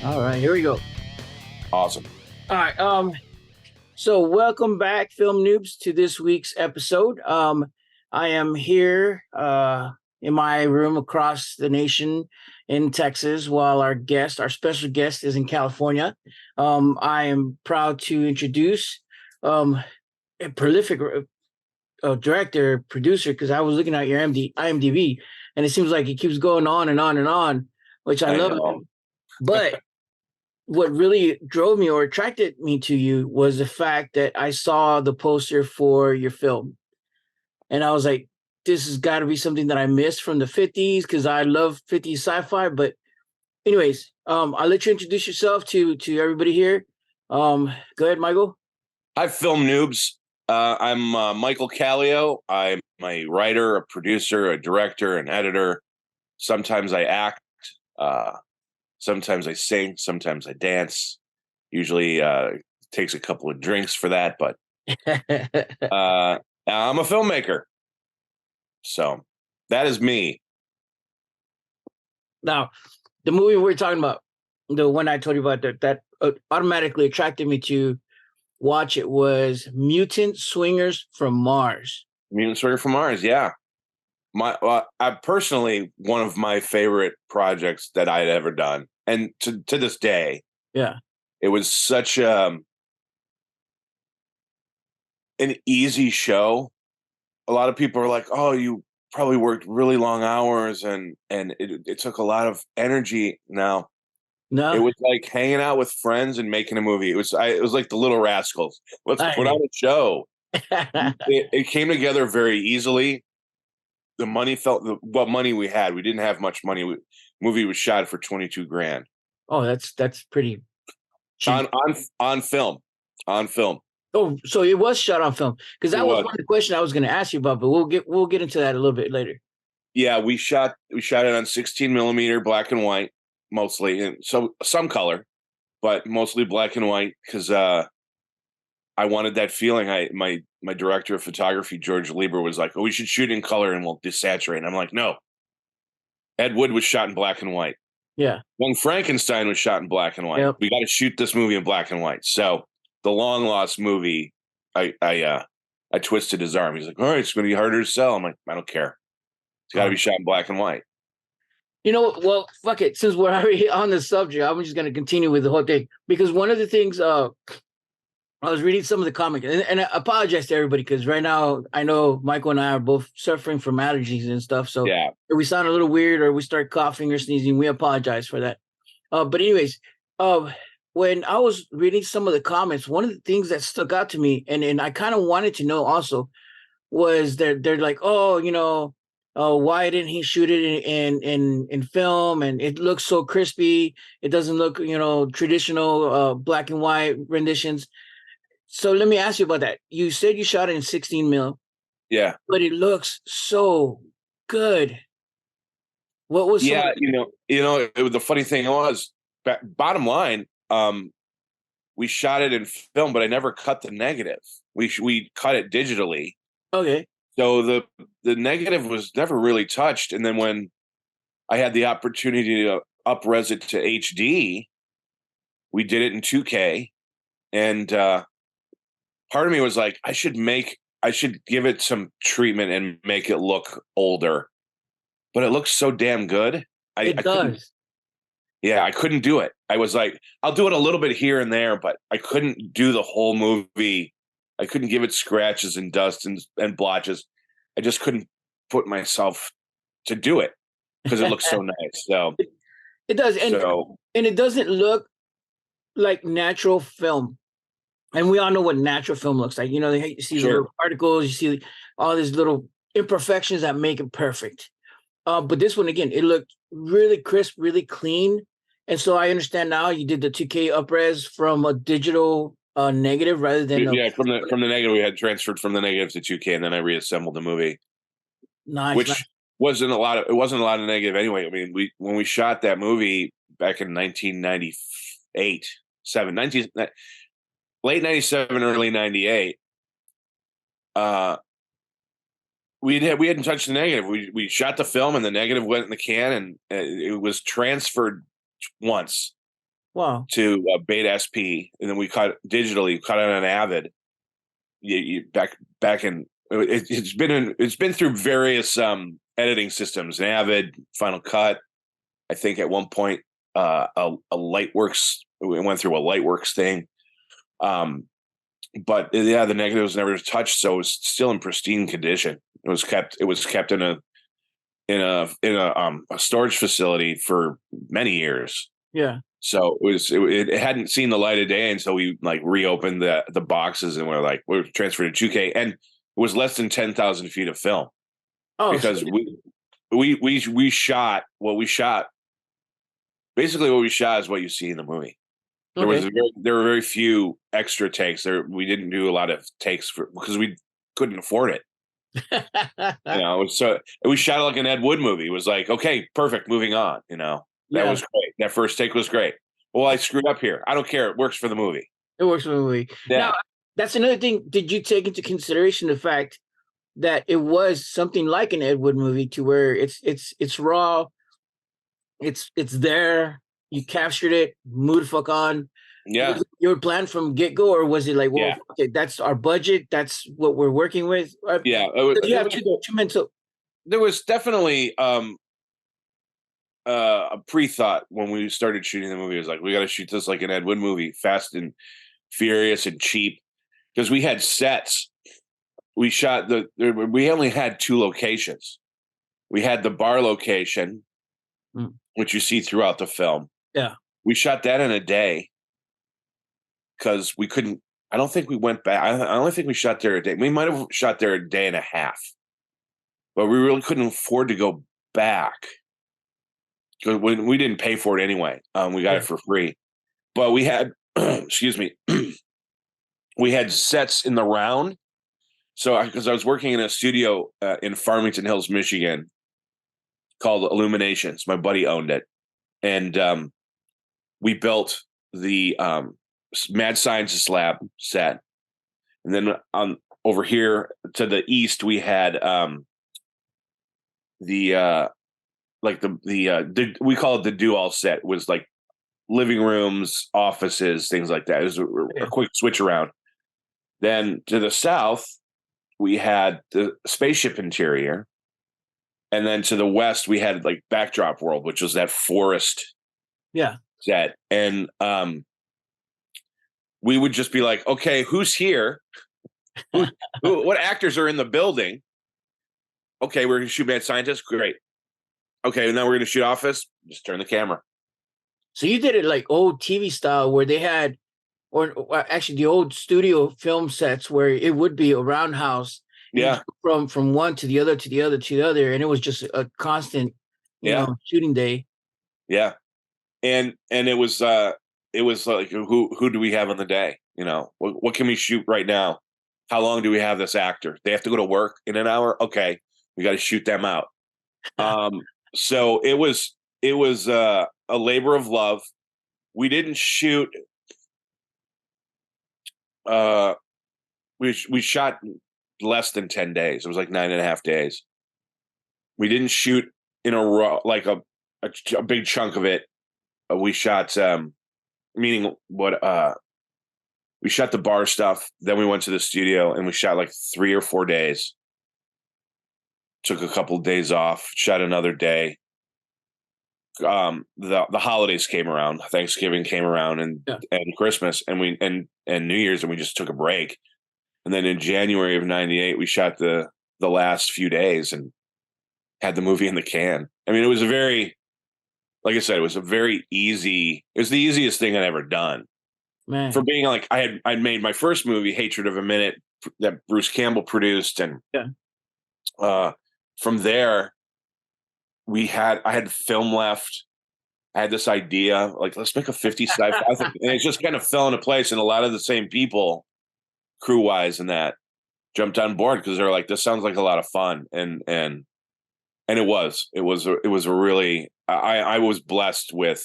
All right, here we go. Awesome. All right. So welcome back, film noobs, to this week's episode. I am here in my room across the nation in Texas, while our special guest, is in California. I am proud to introduce a prolific director, producer, because I was looking at your IMDb, and it seems like it keeps going on and on and on, which I I love. know. But what really drove me or attracted me to you was the fact that I saw the poster for your film. And I was like, this has got to be something that I missed from the 50s because I love 50s sci-fi. But anyways, I'll let you introduce yourself to everybody here. Go ahead, Michael. Hi, film noobs. I'm Michael Kallio. I'm a writer, a producer, a director, an editor. Sometimes I act. Uh, Sometimes I sing. Sometimes I dance. Usually takes a couple of drinks for that, but I'm a filmmaker. So that is me. Now, the movie we're talking about, the one I told you about that automatically attracted me to watch it, was Mutant Swingers from Mars. Mutant Swinger from Mars. Yeah. I personally, one of my favorite projects that I had ever done. And to this day, Yeah. it was such an easy show. A lot of people are like, "Oh, you probably worked really long hours, and it took a lot of energy." Now it No. was like hanging out with friends and making a movie. It was like the Little Rascals. Let's put on I, a show. It came together very easily. The money felt what money we had. We didn't have much money. Movie was shot for 22 grand oh, that's pretty cheap. on film. On film, Oh, so it was shot on film, because it that was was. one of the questions I was going to ask you about, but we'll get into that a little bit later. Yeah, we shot it on 16 millimeter black and white mostly, and so some color, but mostly black and white because I wanted that feeling. My director of photography, George Lieber, was like, "Oh, we should shoot in color and we'll desaturate." And I'm like, "No." Ed Wood was shot in black and white. Yeah. Young Frankenstein was shot in black and white. Yep. We got to shoot this movie in black and white. So the long lost movie, I twisted his arm. He's like, "All right, it's going to be harder to sell." I'm like, "I don't care. It's got to be shot in black and white." Well, fuck it. Since we're already on the subject, I'm just going to continue with the whole thing, because one of the things I was reading some of the comics, and I apologize to everybody because right now I know Michael and I are both suffering from allergies and stuff. So Yeah, if we sound a little weird or we start coughing or sneezing, we apologize for that. But anyways, uh, when I was reading some of the comments, one of the things that stuck out to me, and I kind of wanted to know also, was they're like, oh, why didn't he shoot it in film? And it looks so crispy. It doesn't look, traditional black and white renditions. So let me ask you about that. You said you shot it in 16 mil, yeah, but it looks so good. What was some of yeah. the? The funny thing was, bottom line, we shot it in film, but I never cut the negative. We cut it digitally, Okay. so the negative was never really touched. And then when I had the opportunity to up-res it to HD, we did it in 2K, and part of me was like, I should give it some treatment and make it look older, but it looks so damn good. It I couldn't, does. yeah, I couldn't do it. I was like, I'll do it a little bit here and there, but I couldn't do the whole movie. I couldn't give it scratches and dust and blotches. I just couldn't put myself to do it because it looks so nice. It does, So and it doesn't look like natural film. And we all know what natural film looks like. You see the sure. little particles, you see all these little imperfections that make it perfect. But this one, again, it looked really crisp, really clean. And so I understand now you did the 2K upres from a digital negative rather than a Yeah, from the negative, we had transferred from the negative to 2K, and then I reassembled the movie, nice, nice. which wasn't a lot of negative anyway. I mean, we when we shot that movie back in 1998, 19, late 97, early 98, uh, we hadn't touched the negative. We shot the film, and the negative went in the can, and it was transferred once. Wow. to Beta SP, and then we cut digitally, cut it on Avid. Back in it's been through various editing systems, Avid, Final Cut. I think at one point a Lightworks. We went through a Lightworks thing. But yeah, the negative was never touched, so it was still in pristine condition. It was kept in a storage facility for many years. Yeah. So it hadn't seen the light of day until we like reopened the boxes, and we're transferred to 2K, and it was less than 10,000 feet of film, Oh, so, because we shot what we shot. Basically, what we shot is what you see in the movie. okay. There were very few extra takes. We didn't do a lot of takes because we couldn't afford it. So we shot it like an Ed Wood movie. It was like, okay, perfect, moving on. That Yeah, was great. That first take was great. Well, I screwed up here. I don't care. It works for the movie. it works for the movie. Now, Yeah. that's another thing. Did you take into consideration the fact that it was something like an Ed Wood movie, to where it's raw, it's there, you captured it, move the fuck on? Yeah. Was it your plan from get go, or was it like, well, Yeah. okay, that's our budget, that's what we're working with? Yeah. You have two mental. There was definitely a pre-thought when we started shooting the movie. It was like, we got to shoot this like an Ed Wood movie, fast and furious and cheap, because we had sets. We shot we only had two locations. We had the bar location, which you see throughout the film. Yeah. We shot that in a day because we couldn't. I don't think we went back. I only think we shot there a day. We might have shot there a day and a half, but we really couldn't afford to go back because we didn't pay for it anyway. We got it for free, but we had, excuse me, we had sets in the round. So, because I was working in a studio in Farmington Hills, Michigan, called Illuminations. My buddy owned it, and we built the Mad Scientist Lab set, and then over here to the east we had the we call it the do-all set. It was like living rooms, offices, things like that. It was a quick switch around. Then to the south we had the spaceship interior, and then to the west we had like Backdrop World, which was that forest set. And we would just be like, okay, who's here? What actors are in the building? Okay, we're gonna shoot Mad Scientist. Great. Okay, now we're gonna shoot Office. Just turn the camera. So you did it like old TV style, where they had, or actually the old studio film sets, where it would be a roundhouse. Yeah. From one to the other to the other to the other, and it was just a constant, shooting day. Yeah. And it was like, who do we have on the day? What can we shoot right now? How long do we have this actor? They have to go to work in an hour. Okay, we got to shoot them out. So it was a labor of love. We didn't shoot. We shot less than 10 days. It was like 9.5 days. We didn't shoot in a row, like a big chunk of it. We shot, meaning what? We shot the bar stuff. Then we went to the studio and we shot like 3 or 4 days. Took a couple of days off. Shot another day. The holidays came around. Thanksgiving came around, and Christmas, and New Year's, and we just took a break. And then in January of '98, we shot the last few days and had the movie in the can. I mean, it was like I said, it was the easiest thing I'd ever done. Man. For being like, I'd made my first movie, Hatred of a Minute, that Bruce Campbell produced, and from there, I had film left. I had this idea, like, let's make a 50s sci-fi thing, and it just kind of fell into place. And a lot of the same people, crew wise, and that jumped on board because they're like, this sounds like a lot of fun, and it was a really, I was blessed with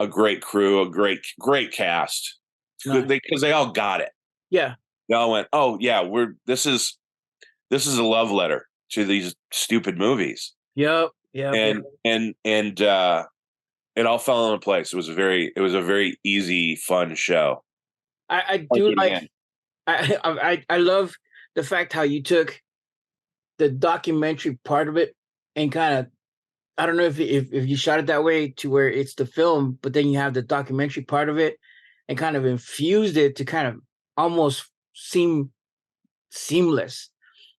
a great crew, a great cast, because they all got it. Yeah, they all went, oh yeah, this is a love letter to these stupid movies. Yep. And it all fell into place. It was a very easy, fun show. I Like do it like again. I love the fact how you took the documentary part of it and kind of, I don't know if you shot it that way to where it's the film, but then you have the documentary part of it and kind of infused it to kind of almost seem seamless.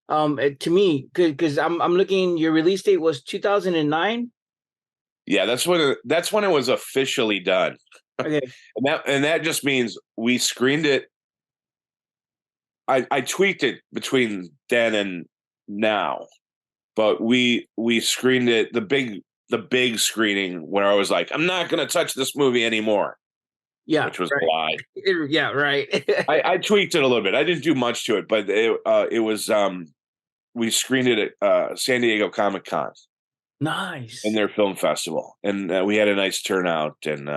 To me, because I'm looking, your release date was 2009. Yeah, that's when it was officially done. Okay. And that just means we screened it. I tweaked it between then and now, but we screened it the big screening where I was like, I'm not gonna touch this movie anymore, Yeah, which was a right. lie. Yeah, right. I tweaked it a little bit. I didn't do much to it, but it was we screened it at San Diego Comic Con in Nice. their film festival, and we had a nice turnout and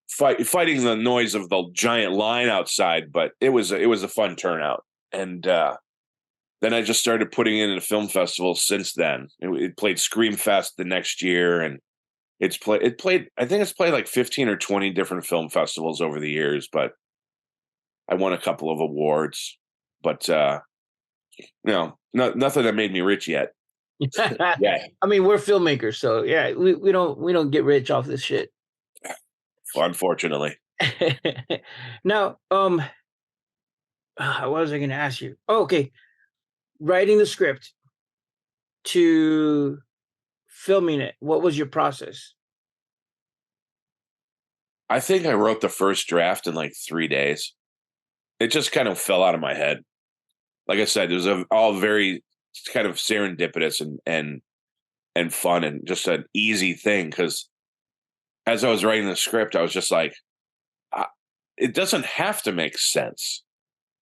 fighting the noise of the giant line outside, but it was a fun turnout. And then I just started putting it in a film festival since then. It played Scream Fest the next year, and it played I think it's played like 15 or 20 different film festivals over the years, but I won a couple of awards. But nothing that made me rich yet. Yeah, I mean, we're filmmakers, so yeah, we don't get rich off this shit. unfortunately. Now, what was I going to ask you? Oh, okay, writing the script to filming it. What was your process? I think I wrote the first draft in like 3 days. It just kind of fell out of my head. Like I said, it was all very kind of serendipitous and fun and just an easy thing. Because as I was writing the script, I was just like, it doesn't have to make sense.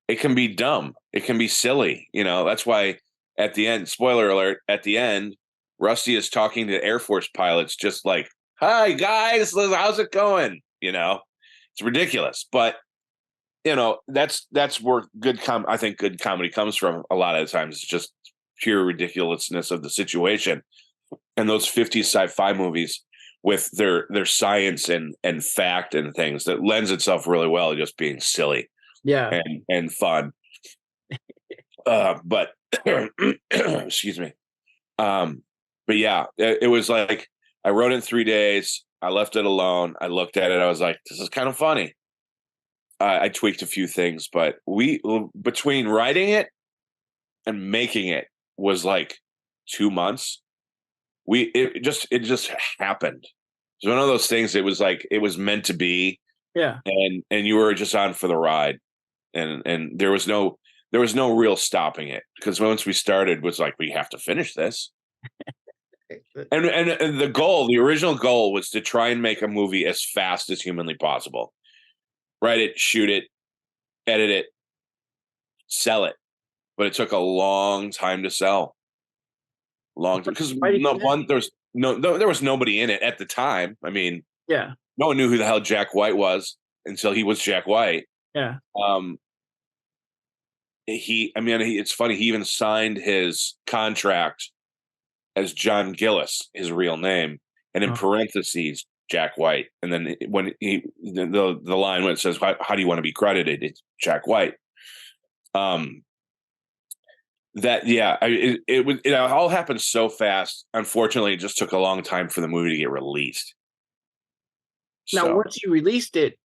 It can be dumb. It can be silly. That's why at the end, spoiler alert, at the end, Rusty is talking to Air Force pilots, just like, "Hi guys, how's it going?" It's ridiculous, but that's where I think good comedy comes from a lot of the times. It's just pure ridiculousness of the situation. And those 50s sci-fi movies with their science and fact and things that lends itself really well to just being silly Yeah. and fun. But excuse me. But yeah, it was like I wrote it in 3 days. I left it alone. I looked at it. I was like, this is kind of funny. I tweaked a few things, but between writing it and making it was like 2 months. It just happened. It's one of those things. It was like it was meant to be, Yeah. and you were just on for the ride, and there was no real stopping it because once we started, it was like we have to finish this. And the original goal was to try and make a movie as fast as humanly possible. Write it, shoot it, edit it, sell it. But it took a long time to sell. Long time because Why do you no think that? one there was nobody in it at the time. I mean, Yeah. no one knew who the hell Jack White was until he was Jack White. Yeah. Um, it's funny. He even signed his contract as John Gillis, his real name, and in Oh. parentheses Jack White. And then when the line when it says how do you want to be credited, it's Jack White. That yeah, it all happened so fast. Unfortunately, it just took a long time for the movie to get released. Now, So once you released it,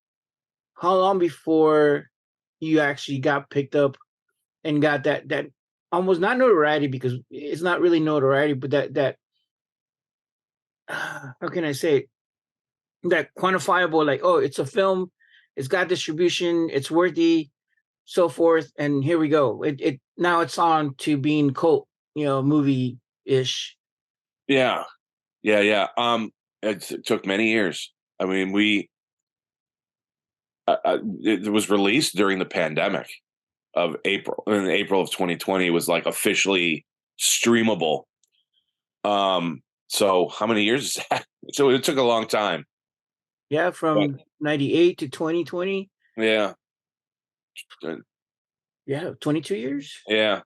how long before you actually got picked up and got that almost not notoriety, because it's not really notoriety, but that how can I say it? That quantifiable, like, oh, it's a film, it's got distribution, it's worthy, so forth, and here we go. It now it's on to being cult, movie ish. yeah, yeah. It took many years. I mean, it was released during the pandemic of April. In April of 2020, it was like officially streamable. So how many years is that? So it took a long time. Yeah, But from 98 to 2020. yeah, Yeah, 22 years. yeah,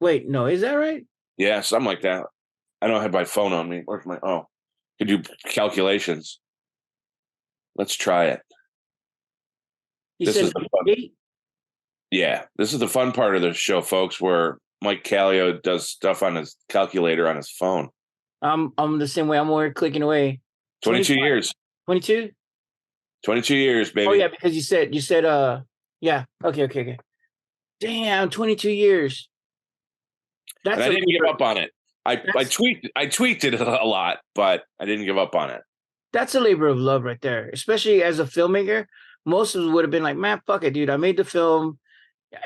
Wait, no, is that right? yeah, something like that. I don't have my phone on me. Where's my? Oh. Could do calculations. Let's try it. He This said is the fun. 8. Yeah, this is the fun part of the show, folks, where Mike Kallio does stuff on his calculator on his phone. I'm the same way. I'm over clicking away. 22 years. 22? 22 years, Oh baby. yeah, because you said yeah. Okay. Damn, 22 years. And That's I a didn't give labor. up on it. I tweaked it a lot, but I didn't give up on it. That's a labor of love right there. Especially as a filmmaker, most of us would have been like, "Man, fuck it, dude. I made the film.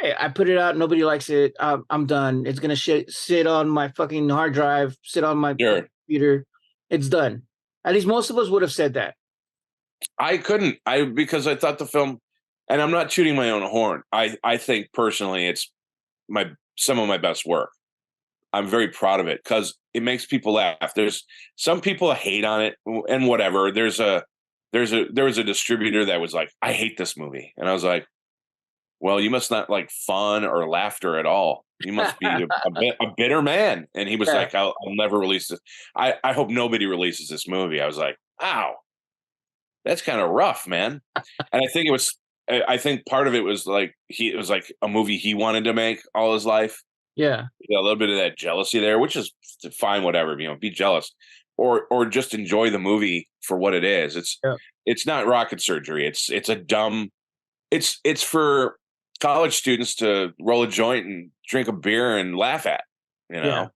I put it out. Nobody likes it. I'm done. It's gonna sit on my fucking hard drive, sit on my Sure. computer. It's done." At least most of us would have said that. I couldn't. Because I thought the film, and I'm not tooting my own horn. I think personally it's some of my best work. I'm very proud of it because it makes people laugh. There's some people hate on it and whatever. There was a distributor that was like, I hate this movie. And I was like, well, you must not like fun or laughter at all. You must be a bitter man. And he was Yeah. like, I'll never release this. I hope nobody releases this movie. I was like, wow, that's kind of rough, man. And I think part of it was like, it was like a movie he wanted to make all his life. Yeah. A little bit of that jealousy there, which is fine, whatever, be jealous or just enjoy the movie for what it is. Yeah. It's not rocket surgery. It's a dumb, it's for college students to roll a joint and drink a beer and laugh at, Yeah.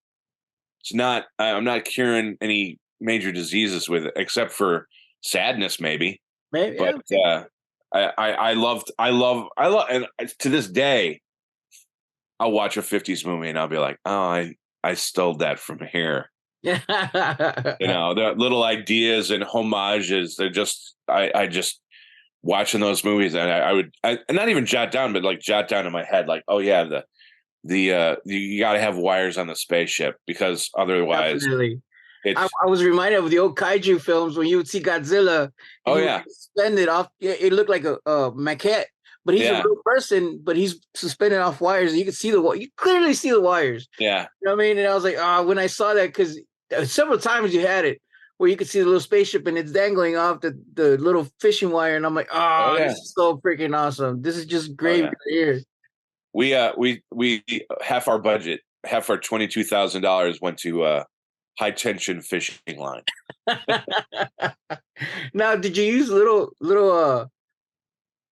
it's not, I'm not curing any major diseases with it, except for sadness, maybe. Maybe, But, yeah. I love, and to this day, I'll watch a 50s movie and I'll be like, oh, I stole that from here. Yeah. The little ideas and homages. They're just, I just watching those movies and I would not even jot down, but like jot down in my head, like, oh yeah, you got to have wires on the spaceship because otherwise Definitely. I, it's, I was reminded of the old kaiju films when you would see Godzilla and oh he would yeah, get suspended off. It looked like a maquette, but he's a yeah, real person, but he's suspended off wires. And you can see you clearly see the wires. yeah, You know what I mean? And I was like, when I saw that, because several times you had it where you could see the little spaceship and it's dangling off the little fishing wire. And I'm like, oh this yeah, is so freaking awesome. This is just oh gravy yeah. here. We half our budget, half our $22,000 went to high tension fishing line. Now, did you use little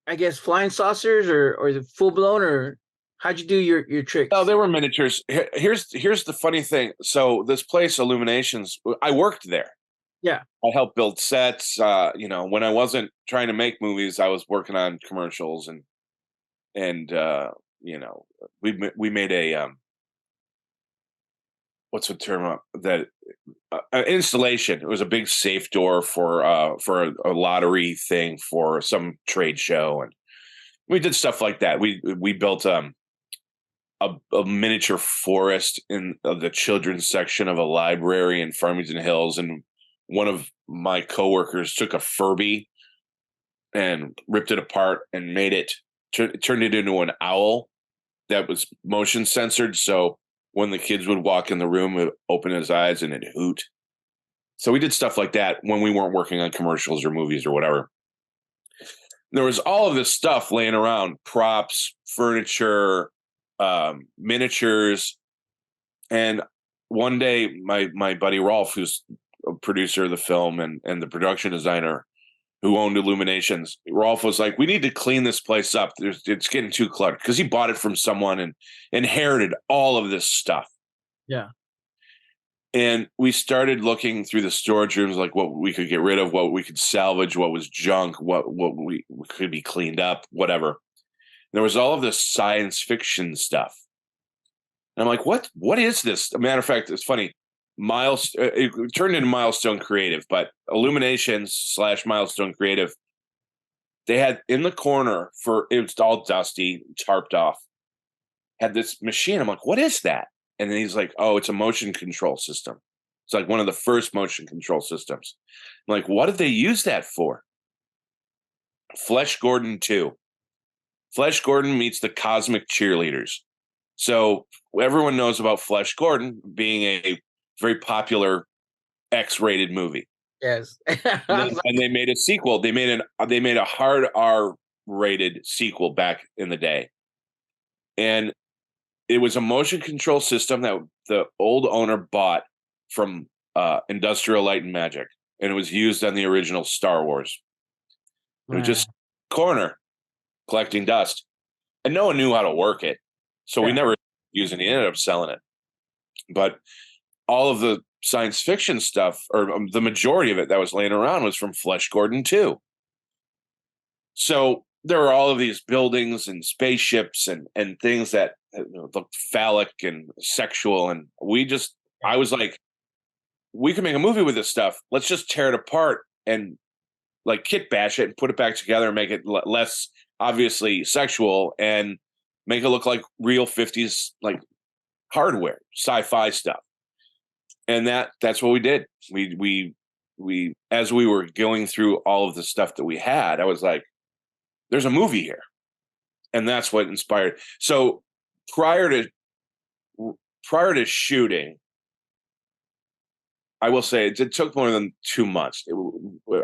I guess flying saucers or is it full blown or how'd you do your tricks? No, they were miniatures. Here's the funny thing. So this place, Illuminations, I worked there. Yeah. I helped build sets. When I wasn't trying to make movies, I was working on commercials and we made a what's the term that an installation. It was a big safe door for a lottery thing for some trade show, and we did stuff like that. We built a miniature forest in the children's section of a library in Farmington Hills, and one of my coworkers took a Furby and ripped it apart and made it turned it into an owl that was motion censored. So when the kids would walk in the room, it would open his eyes and it'd hoot. So we did stuff like that when we weren't working on commercials or movies or whatever. There was all of this stuff laying around: props, furniture, miniatures. And one day, my buddy Rolf, who's a producer of the film and the production designer who owned Illuminations, Rolf was like, "We need to clean this place up. It's getting too cluttered," because he bought it from someone and inherited all of this stuff. Yeah. And we started looking through the storage rooms, like what we could get rid of, what we could salvage, what was junk, what we could be cleaned up, whatever. And there was all of this science fiction stuff. And I'm like, what is this? As a matter of fact, it's funny. It turned into Milestone Creative, but Illuminations / Milestone Creative, they had in the corner it was all dusty, tarped off, had this machine. I'm like, what is that? And then he's like, oh, it's a motion control system. It's like one of the first motion control systems. I'm like, what did they use that for? Flesh Gordon 2. Flesh Gordon meets the Cosmic Cheerleaders. So everyone knows about Flesh Gordon being a very popular X-rated movie. Yes. And they made a sequel. They made a hard R rated sequel back in the day, and it was a motion control system that the old owner bought from Industrial Light and Magic, and it was used on the original Star Wars. It was Man. just corner collecting dust, and no one knew how to work it, so we Yeah. never used it. He ended up selling it, but all of the science fiction stuff, or the majority of it that was laying around, was from Flesh Gordon too. So there were all of these buildings and spaceships and things that looked phallic and sexual, and I was like, we can make a movie with this stuff. Let's just tear it apart and like kit bash it and put it back together and make it less obviously sexual and make it look like real 50s like hardware, sci-fi stuff. And that's what we did. We as we were going through all of the stuff that we had, I was like, there's a movie here. And that's what inspired. So prior to shooting, I will say it took more than 2 months.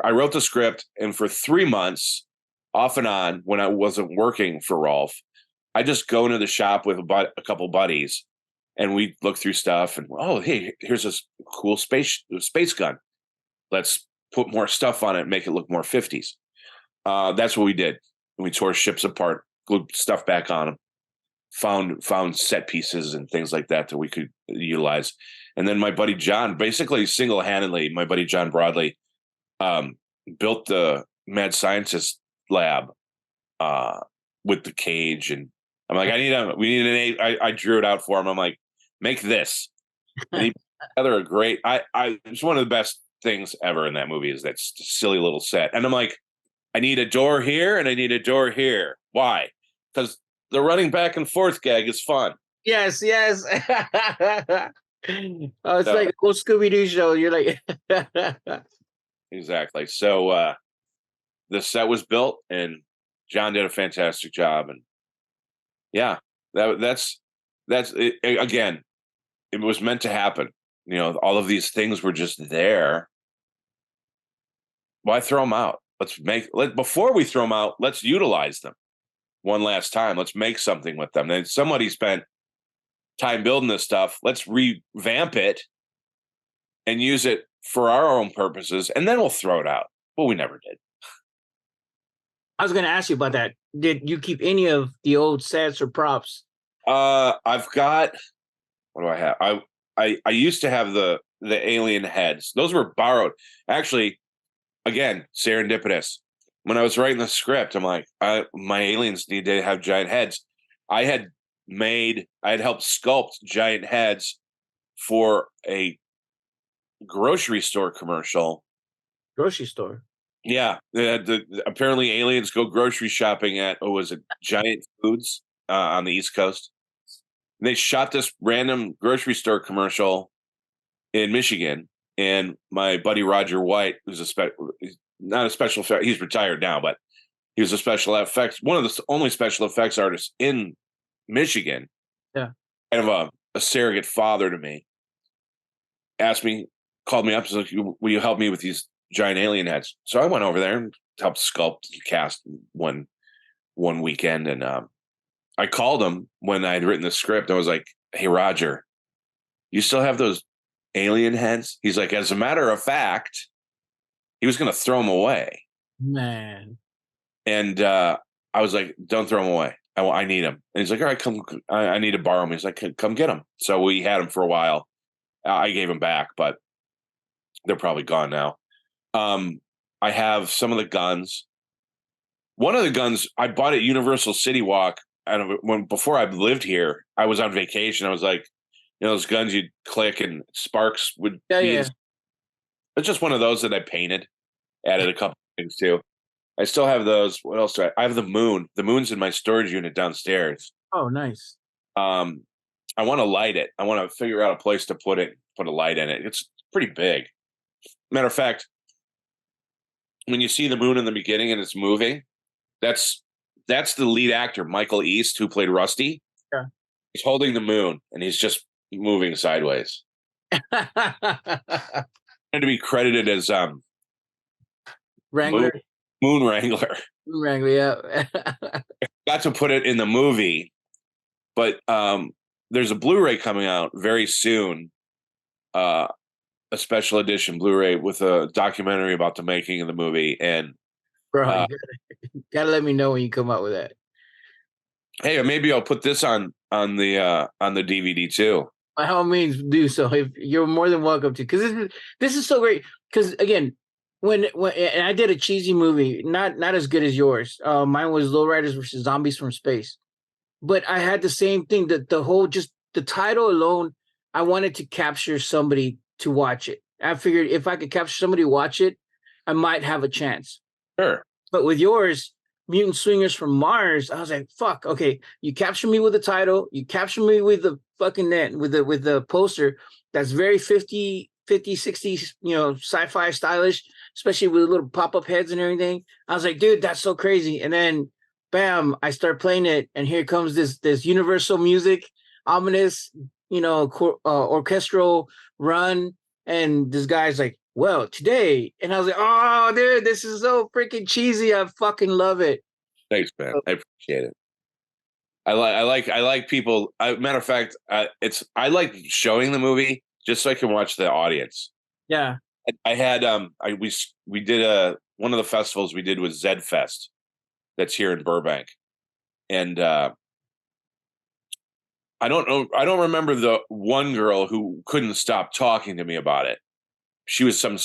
I wrote the script, and for 3 months, off and on, when I wasn't working for Rolf, I just go into the shop with a couple buddies, and we look through stuff. And hey, here's this cool space gun. Let's put more stuff on it, and make it look more 50s. That's what we did. We tore ships apart, glued stuff back on them, found set pieces and things like that we could utilize. And then my buddy John, basically single-handedly, my buddy John Broadley, built the mad scientist lab with the cage. And I'm like, we need an eight. I drew it out for him. I'm like, make this. And he put together a great, it's one of the best things ever in that movie is that silly little set. And I'm like, I need a door here and I need a door here. Why? Because the running back and forth gag is fun. Yes, yes. Oh, it's like a cool Scooby-Doo show. You're like, exactly. So the set was built, and John did a fantastic job. And yeah, that's it. Again, it was meant to happen. All of these things were just there. Why throw them out? Before we throw them out, let's utilize them one last time. Let's make something with them. Then somebody spent time building this stuff. Let's revamp it and use it for our own purposes, and then we'll throw it out. Well, we never did. I was going to ask you about that. Did you keep any of the old sets or props? I've got. What do I have? I used to have the alien heads. Those were borrowed. Actually, again, serendipitous. When I was writing the script, I'm like, my aliens need to have giant heads. I had helped sculpt giant heads for a grocery store commercial. Grocery store? Yeah. Apparently aliens go grocery shopping at, was it Giant Foods on the East Coast? And they shot this random grocery store commercial in Michigan. And my buddy Roger White, who's not a special effect, he's retired now, but he was a special effects, one of the only special effects artists in Michigan. Yeah. Kind of a surrogate father to me. Called me up, and said, will you help me with these giant alien heads? So I went over there and helped sculpt the cast one weekend. And I called him when I had written the script. I was like, hey, Roger, you still have those alien heads? He's like, as a matter of fact, he was going to throw them away. Man. And I was like, don't throw them away. I need them. And he's like, all right, come. I need to borrow them. He's like, come get them. So we had them for a while. I gave them back, but they're probably gone now. I have some of the guns. One of the guns I bought at Universal City Walk. And before I lived here, I was on vacation. I was like, those guns you'd click and sparks would be. Yeah. It's just one of those that I painted, added a couple things to. I still have those. What else do I have? The moon. The moon's in my storage unit downstairs. Oh, nice. I want to light it. I want to figure out a place to put a light in it. It's pretty big. Matter of fact, when you see the moon in the beginning and it's moving, that's the lead actor, Michael East, who played Rusty. Yeah. He's holding the moon and he's just moving sideways. And to be credited as Moon, Wrangler. Moon Wrangler. Moon Wrangler. Yeah. Got to put it in the movie, but there's a Blu-ray coming out very soon. Uh, a special edition Blu-ray with a documentary about the making of the movie. And Bro, you gotta let me know when you come out with that. hey, maybe I'll put this on the DVD too. By all means, do so. If you're more than welcome to, because this is so great. Because again, when and I did a cheesy movie, not as good as yours. Mine was Lowriders versus Zombies from Space, but I had the same thing. That the whole just the title alone, I wanted to capture somebody to watch it. I figured if I could capture somebody to watch it, I might have a chance. Sure. But with yours, Mutant Swingers from Mars, I was like, fuck, okay, you capture me with the title, you capture me with the fucking net, with the poster that's very 60s, sci-fi stylish, especially with little pop-up heads and everything. I was like, dude, that's so crazy. And then bam, I start playing it, and here comes this universal music, ominous, orchestral run, and this guy's like, well, today. And I was like, oh, dude, this is so freaking cheesy. I fucking love it. Thanks, man. I appreciate it. I like people. Matter of fact, I like showing the movie just so I can watch the audience. Yeah. I had we did one of the festivals we did was Zed Fest that's here in Burbank, and I don't remember the one girl who couldn't stop talking to me about it. She was some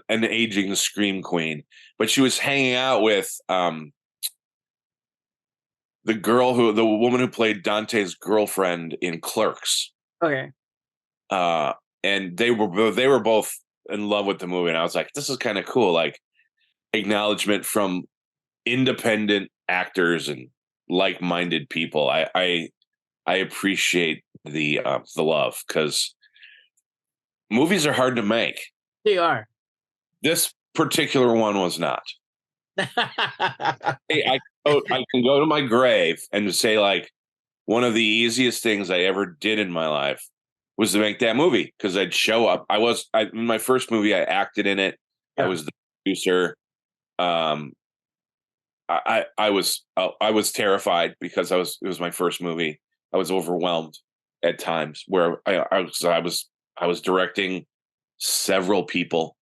an aging scream queen, but she was hanging out with the woman who played Dante's girlfriend in Clerks. Okay. And they were both in love with the movie, and I was like, this is kind of cool, like acknowledgement from independent actors and like-minded people. I appreciate the love, because movies are hard to make. They are. This particular one was not. Hey, I can go to my grave and say, like, one of the easiest things I ever did in my life was to make that movie, because I'd show up. In my first movie, I acted in it. Yeah. I was the producer. I was terrified because it was my first movie. I was overwhelmed at times where I was directing several people.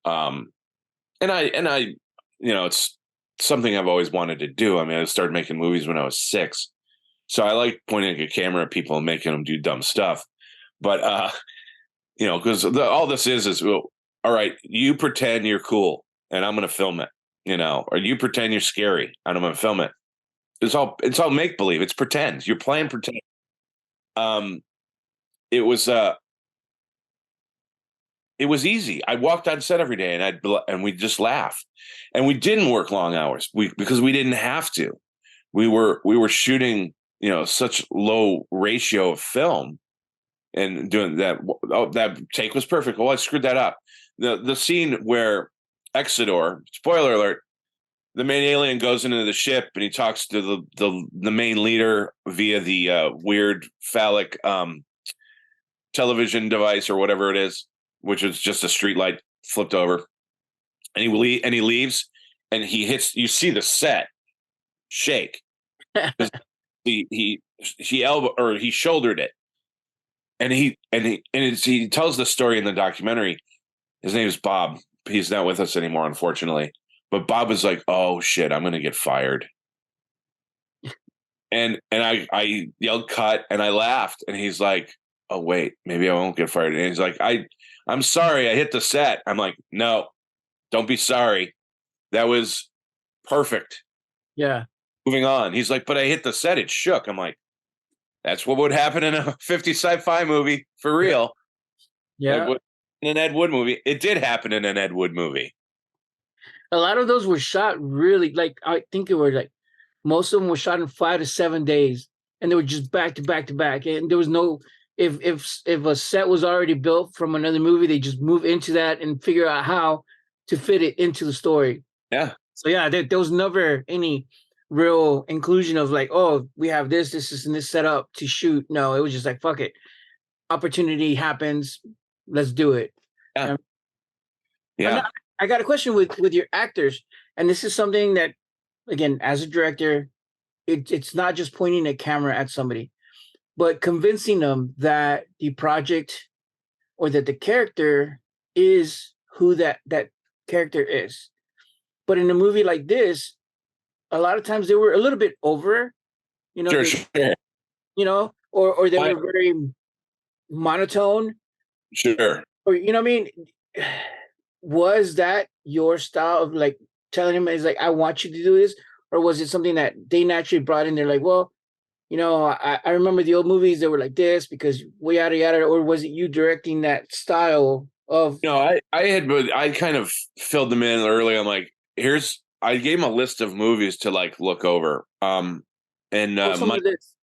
And I, it's something I've always wanted to do. I mean, I started making movies when I was 6. So I like pointing a camera at people and making them do dumb stuff. But, because all this is, well, all right, you pretend you're cool and I'm going to film it, or you pretend you're scary and I'm going to film it. It's all make believe. It's pretend. You're playing pretend. It was easy. I walked on set every day and we'd just laugh, and we didn't work long hours because we didn't have to. We were shooting, such low ratio of film and doing that. Oh, that take was perfect. Oh, I screwed that up. The scene where Exodor, spoiler alert, the main alien goes into the ship and he talks to the main leader via the weird phallic television device or whatever it is, which is just a street light flipped over. And he leaves, and he hits. You see the set shake. he shouldered it, and he tells the story in the documentary. His name is Bob. He's not with us anymore, unfortunately. But Bob was like, "Oh shit, I'm gonna get fired." And I yelled cut, and I laughed, and he's like, "Oh wait, maybe I won't get fired." And he's like, I'm sorry, I hit the set. I'm like, no, don't be sorry. That was perfect. Yeah. Moving on. He's like, but I hit the set, it shook. I'm like, that's what would happen in a 50s sci-fi movie, for real. Yeah. In an Ed Wood movie. It did happen in an Ed Wood movie. A lot of those were shot really, like, I think it were like, most of them were shot in 5 to 7 days, and they were just back to back to back. And there was no, if a set was already built from another movie, they just move into that and figure out how to fit it into the story. Yeah. So yeah, there was never any real inclusion of like, oh, we have this, and this set up to shoot. No, it was just like, fuck it. Opportunity happens. Let's do it. Yeah. Yeah. I got a question with your actors, and this is something that, again, as a director, it's not just pointing a camera at somebody, but convincing them that the project or that the character is who that character is. But in a movie like this, a lot of times they were a little bit over, Sure, they, sure. or they I, were very monotone, sure. or I mean, was that your style of like telling him is like, I want you to do this, or was it something that they naturally brought in? They're like, well, I remember the old movies that were like this because we yada yada, or was it you directing that style of No, I kind of filled them in early. I'm like, I gave them a list of movies to like look over. And what was some of this?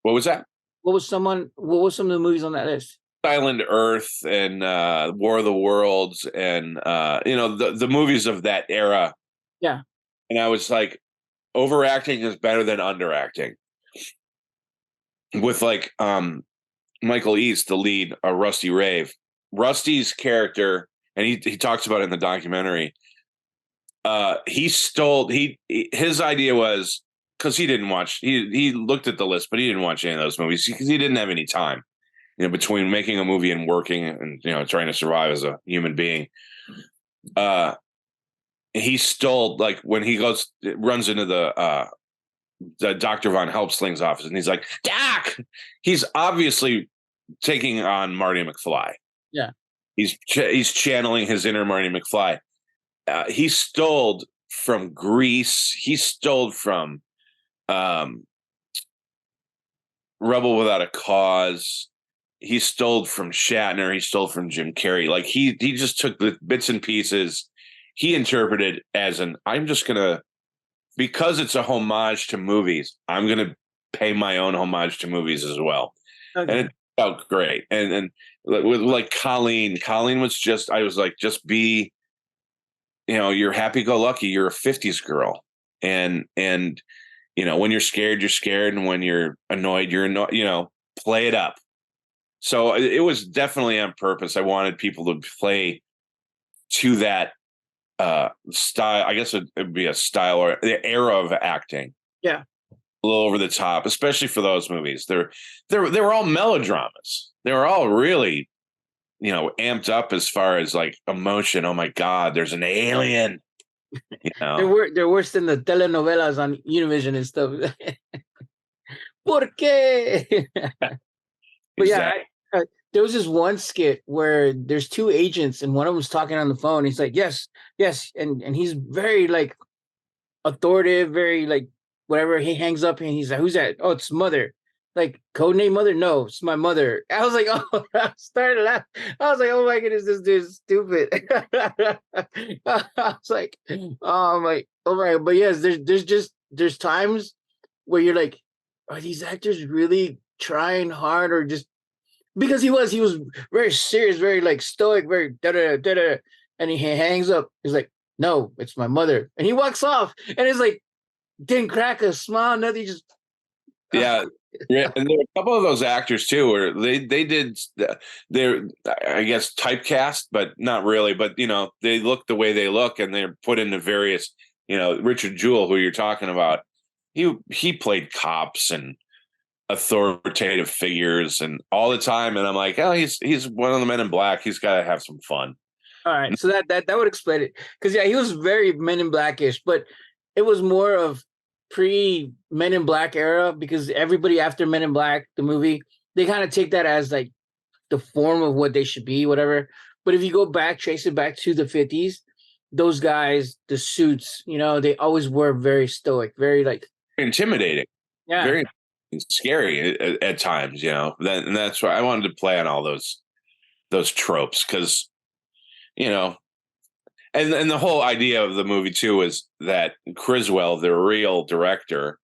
what was that? What was some of the movies on that list? Silent Earth and War of the Worlds and the movies of that era. Yeah. And I was like, overacting is better than underacting. With like Michael East, the lead, Rusty Rave. Rusty's character, and he talks about it in the documentary. His idea was, because he looked at the list, but he didn't watch any of those movies because he didn't have any time, between making a movie and working and trying to survive as a human being. He stole, like, when he runs into the Dr. Von Helpsling's office, and he's like, Doc. He's obviously taking on Marty McFly. Yeah. He's channeling his inner Marty McFly. He stole from Grease. He stole from Rebel Without a Cause. He stole from Shatner. He stole from Jim Carrey. Like he just took the bits and pieces he interpreted as I'm just gonna, because it's a homage to movies, I'm gonna pay my own homage to movies as well. Okay. And it felt great. And with like Colleen was I was like, just be, you're happy go lucky. You're a 50s girl. And when you're scared. And when you're annoyed, play it up. So it was definitely on purpose. I wanted people to play to that style. I guess it'd be a style or the era of acting. Yeah. A little over the top, especially for those movies. They were all melodramas. They were all really, amped up as far as like emotion. Oh my God, there's an alien. They're worse than the telenovelas on Univision and stuff. ¿Por qué? But yeah, Exactly. there was this one skit where there's two agents and one of them's talking on the phone. He's like, yes, yes. And he's very like authoritative, very like whatever. He hangs up and he's like, who's that? Oh, it's Mother. Like, codename Mother? No, it's my mother. I was like, oh, I started laughing. I was like, oh my goodness, this dude's stupid. I was like, oh my, oh my. But yes, there's times where you're like, are these actors really trying hard or just because he was very serious, very like stoic, very da da da da, and he hangs up. He's like, "No, it's my mother," and he walks off, and it's like didn't crack a smile, nothing. Just Yeah. Yeah, and there were a couple of those actors too, where they did they're, I guess, typecast, but not really. But they look the way they look, and they're put into various. Richard Jewell, who you're talking about, he played cops and authoritative figures and all the time, and I'm like, oh, he's one of the Men in Black. He's got to have some fun. all right, so that would explain it because yeah, he was very Men in Blackish, but it was more of pre Men in Black era because everybody after Men in Black, the movie, they kind of take that as like the form of what they should be, whatever. But if you go back, trace it back to the 50s, those guys, the suits, they always were very stoic, very like Intimidating, yeah, very scary at times. And that's why I wanted to play on all those tropes because you know and the whole idea of the movie too is that Criswell, the real director,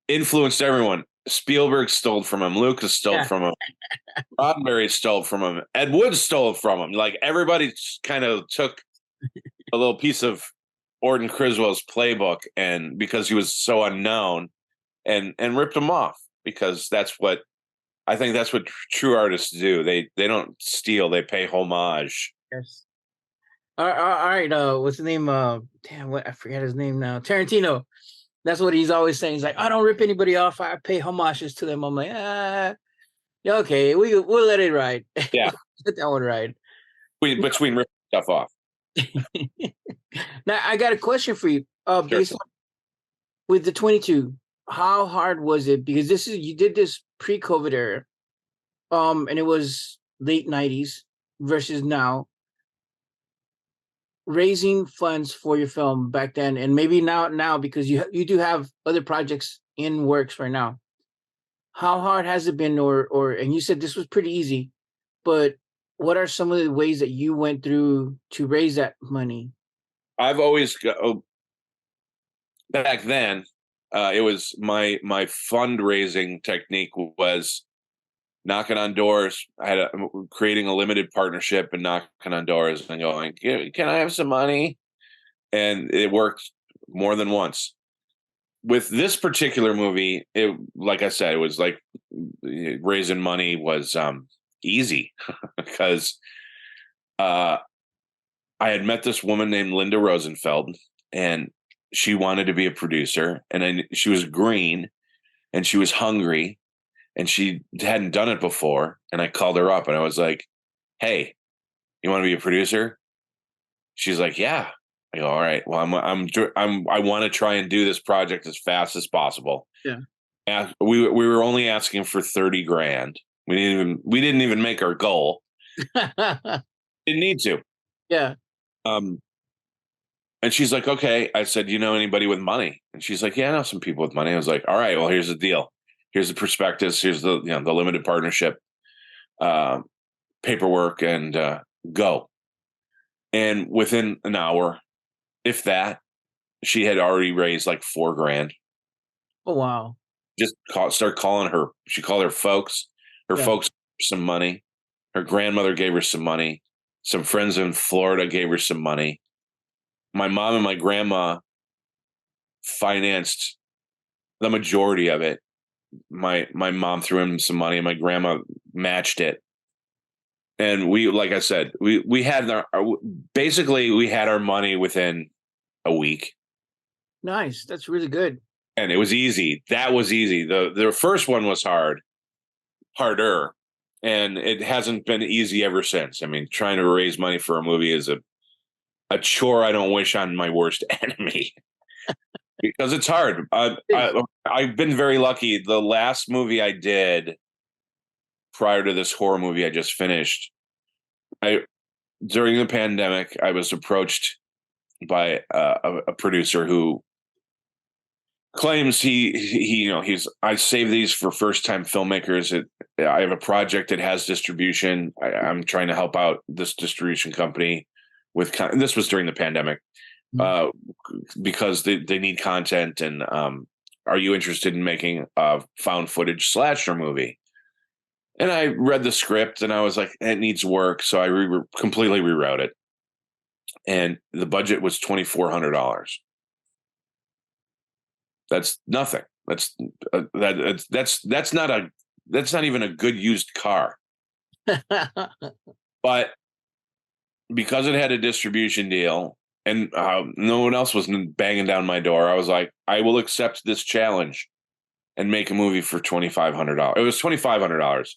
influenced everyone. Spielberg stole from him, Lucas stole yeah. from him, Roddenberry stole from him, Ed Wood stole from him. Like everybody kind of took a little piece of Orton Criswell's playbook, and because he was so unknown, and ripped him off, because I think that's what true artists do. They don't steal, they pay homage. Yes. All right. What's the name? Damn, what I forget his name now. Tarantino. That's what he's always saying. He's like, I don't rip anybody off. I pay homages to them. I'm like, yeah, okay, we'll let it ride. Yeah, Let that one ride. between ripping stuff off. Now I got a question for you. Sure. Based on with the 22, how hard was it? Because this is you did this pre-COVID era, and it was late 90s versus now. Raising funds for your film back then, and maybe now because you do have other projects in works right now. How hard has it been, or and you said this was pretty easy, but what are some of the ways that you went through to raise that money? I've always back then. It was my fundraising technique was knocking on doors. I had creating a limited partnership and knocking on doors and going, "Can I have some money?" And it worked more than once. With this particular movie, it like I said, it was like raising money was easy because uh, I had met this woman named Linda Rosenfeld, and she wanted to be a producer, and she was green, and she was hungry, and she hadn't done it before. And I called her up, and I was like, "Hey, you want to be a producer?" She's like, "Yeah." I go, "All right. Well, I want to try and do this project as fast as possible." Yeah. And we were only asking for 30 grand. We didn't even make our goal. Didn't need to. Yeah. Um, and she's like, "Okay." I said, "You know anybody with money?" And she's like, "Yeah, I know some people with money." I was like, "All right. Well, here's the deal. Here's the prospectus. Here's the limited partnership uh, paperwork, and go." And within an hour, if that, she had already raised like 4 grand. Oh wow. Just start calling her. She called her folks. Her Yeah. folks gave her some money. Her grandmother gave her some money. Some friends in Florida gave her some money. My mom and my grandma financed the majority of it. My mom threw in some money, and my grandma matched it. And we, like I said, we had basically we had our money within a week. Nice. That's really good. And it was easy. That was easy. The first one was harder, and it hasn't been easy ever since. I mean, trying to raise money for a movie is a chore I don't wish on my worst enemy because it's hard. I've been very lucky. The last movie I did prior to this horror movie I just finished, I during the pandemic, I was approached by a producer who claims he's I save these for first time filmmakers. I have a project that has distribution. I'm trying to help out this distribution company with this was during the pandemic uh, because they need content, and are you interested in making a found footage slasher movie? And I read the script and I was like, it needs work, so I completely rewrote it, and the budget was $2,400. That's nothing. That's not even a good used car. But because it had a distribution deal and no one else was banging down my door, I was like, I will accept this challenge and make a movie for $2,500. It was $2,500.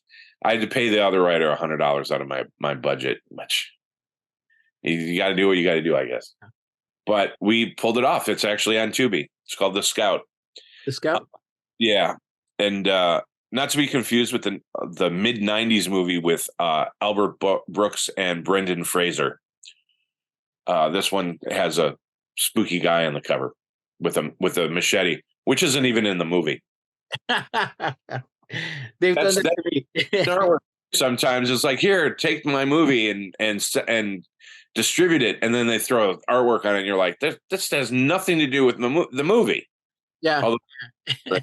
I had to pay the other writer $100 out of my budget, which you got to do what you got to do, I guess. But we pulled it off. It's actually on Tubi. It's called The Scout. The Scout. Yeah, and not to be confused with the mid '90s movie with Albert Brooks and Brendan Fraser. This one has a spooky guy on the cover with a machete, which isn't even in the movie. They've That's done that to me. sometimes it's like, here, take my movie and distribute it, and then they throw artwork on it, and you're like, this has nothing to do with the movie. Yeah. Although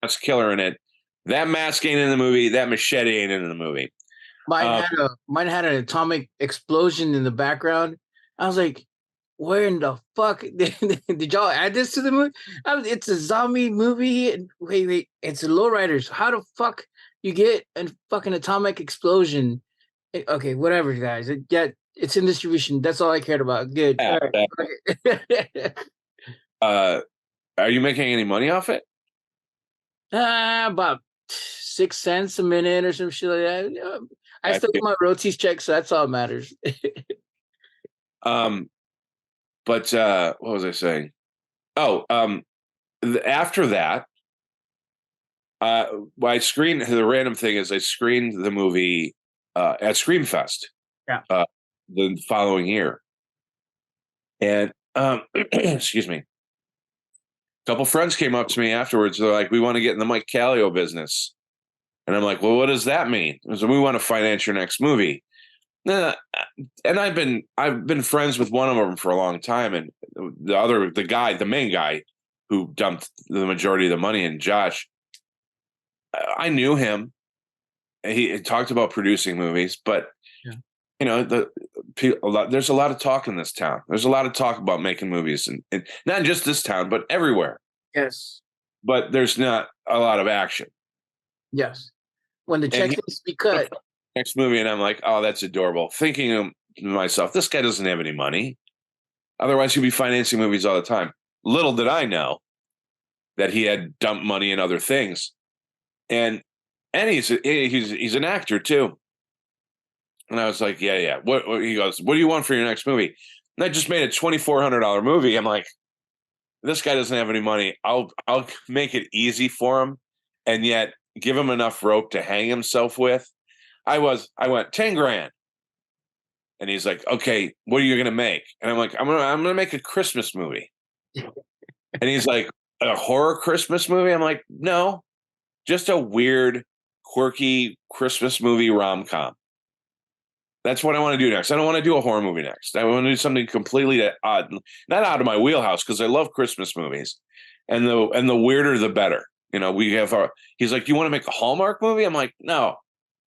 that's killer in it. That mask ain't in the movie. That machete ain't in the movie. Mine had an atomic explosion in the background. I was like, where in the fuck did y'all add this to the movie? It's a zombie movie. Wait, it's the Lowriders. How the fuck you get a fucking atomic explosion Okay, whatever, guys. Yeah, it's in distribution. That's all I cared about. Good. Yeah, All right. Okay. uh, are you making any money off it? About 6 cents a minute or some shit like that. I That's still get good. my royalties check, so that's all that matters. Um, but what was I saying? Oh, after that, uh, I screened the random thing is I screened the movie at Screamfest Yeah. uh, the following year, and excuse me, a couple friends came up to me afterwards. They're like, "We want to get in the Mike Kallio business," and I'm like, "Well, what does that mean?" So we want to finance your next movie. Nah, and I've been friends with one of them for a long time, and the main guy who dumped the majority of the money in, Josh, I knew him. He talked about producing movies, but Yeah. there's a lot of talk in this town. There's a lot of talk about making movies, and not just this town, but everywhere. Yes. But there's not a lot of action. Yes. When the And check he needs to be cut. next movie, and I'm like, oh, that's adorable. Thinking to myself, this guy doesn't have any money. Otherwise, he'd be financing movies all the time. Little did I know that he had dumped money in other things, and he's an actor too. And I was like, yeah, yeah. What he goes, what do you want for your next movie? And I just made a $2,400 movie. I'm like, this guy doesn't have any money. I'll make it easy for him, and yet give him enough rope to hang himself with. I went 10 grand. And he's like, okay, what are you gonna make? And I'm like, I'm gonna make a Christmas movie. And he's like, a horror Christmas movie? I'm like, no, just a weird, quirky Christmas movie rom-com. That's what I want to do next. I don't want to do a horror movie next. I want to do something completely odd, not out of my wheelhouse, because I love Christmas movies, and the weirder the better. We have our. He's like, you want to make a Hallmark movie? I'm like, no,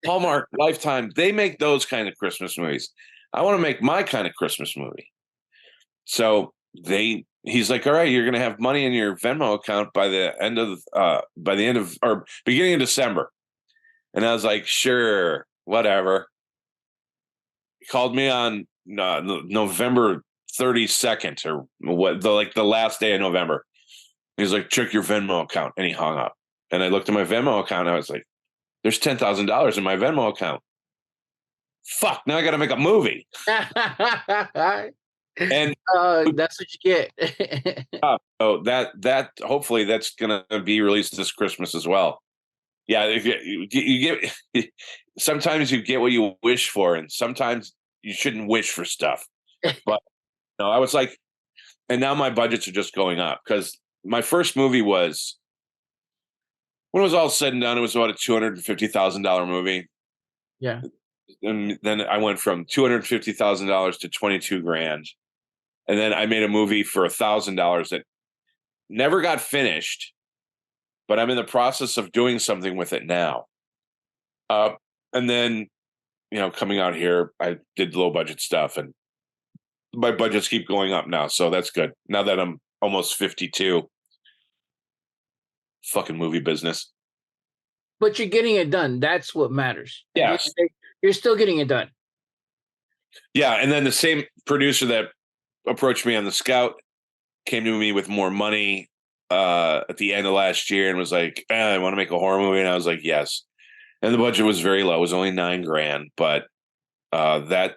Hallmark, Lifetime, they make those kind of Christmas movies. I want to make my kind of Christmas movie. So he's like, all right, you're going to have money in your Venmo account by the end of or beginning of December. And I was like, sure, whatever. He called me on November 32nd or the last day of November. He's like, check your Venmo account. And he hung up. And I looked at my Venmo account and I was like, there's $10,000 in my Venmo account. Fuck, now I got to make a movie. And That's what you get. oh, that hopefully that's gonna be released this Christmas as well. Yeah, you get sometimes you get what you wish for, and sometimes you shouldn't wish for stuff. But no, I was like, and now my budgets are just going up because my first movie was, when it was all said and done, it was about a $250,000 movie, Yeah. and then I went from $250,000 to 22 grand, and then I made a movie for $1,000 that never got finished, but I'm in the process of doing something with it now. And then, coming out here, I did low budget stuff, and my budgets keep going up now. So that's good. Now that I'm almost 52, fucking movie business. But you're getting it done. That's what matters. Yes. You're still getting it done. Yeah. And then the same producer that approached me on The Scout came to me with more money at the end of last year and was like, I want to make a horror movie. And I was like, yes. And the budget was very low. It was only 9 grand, but that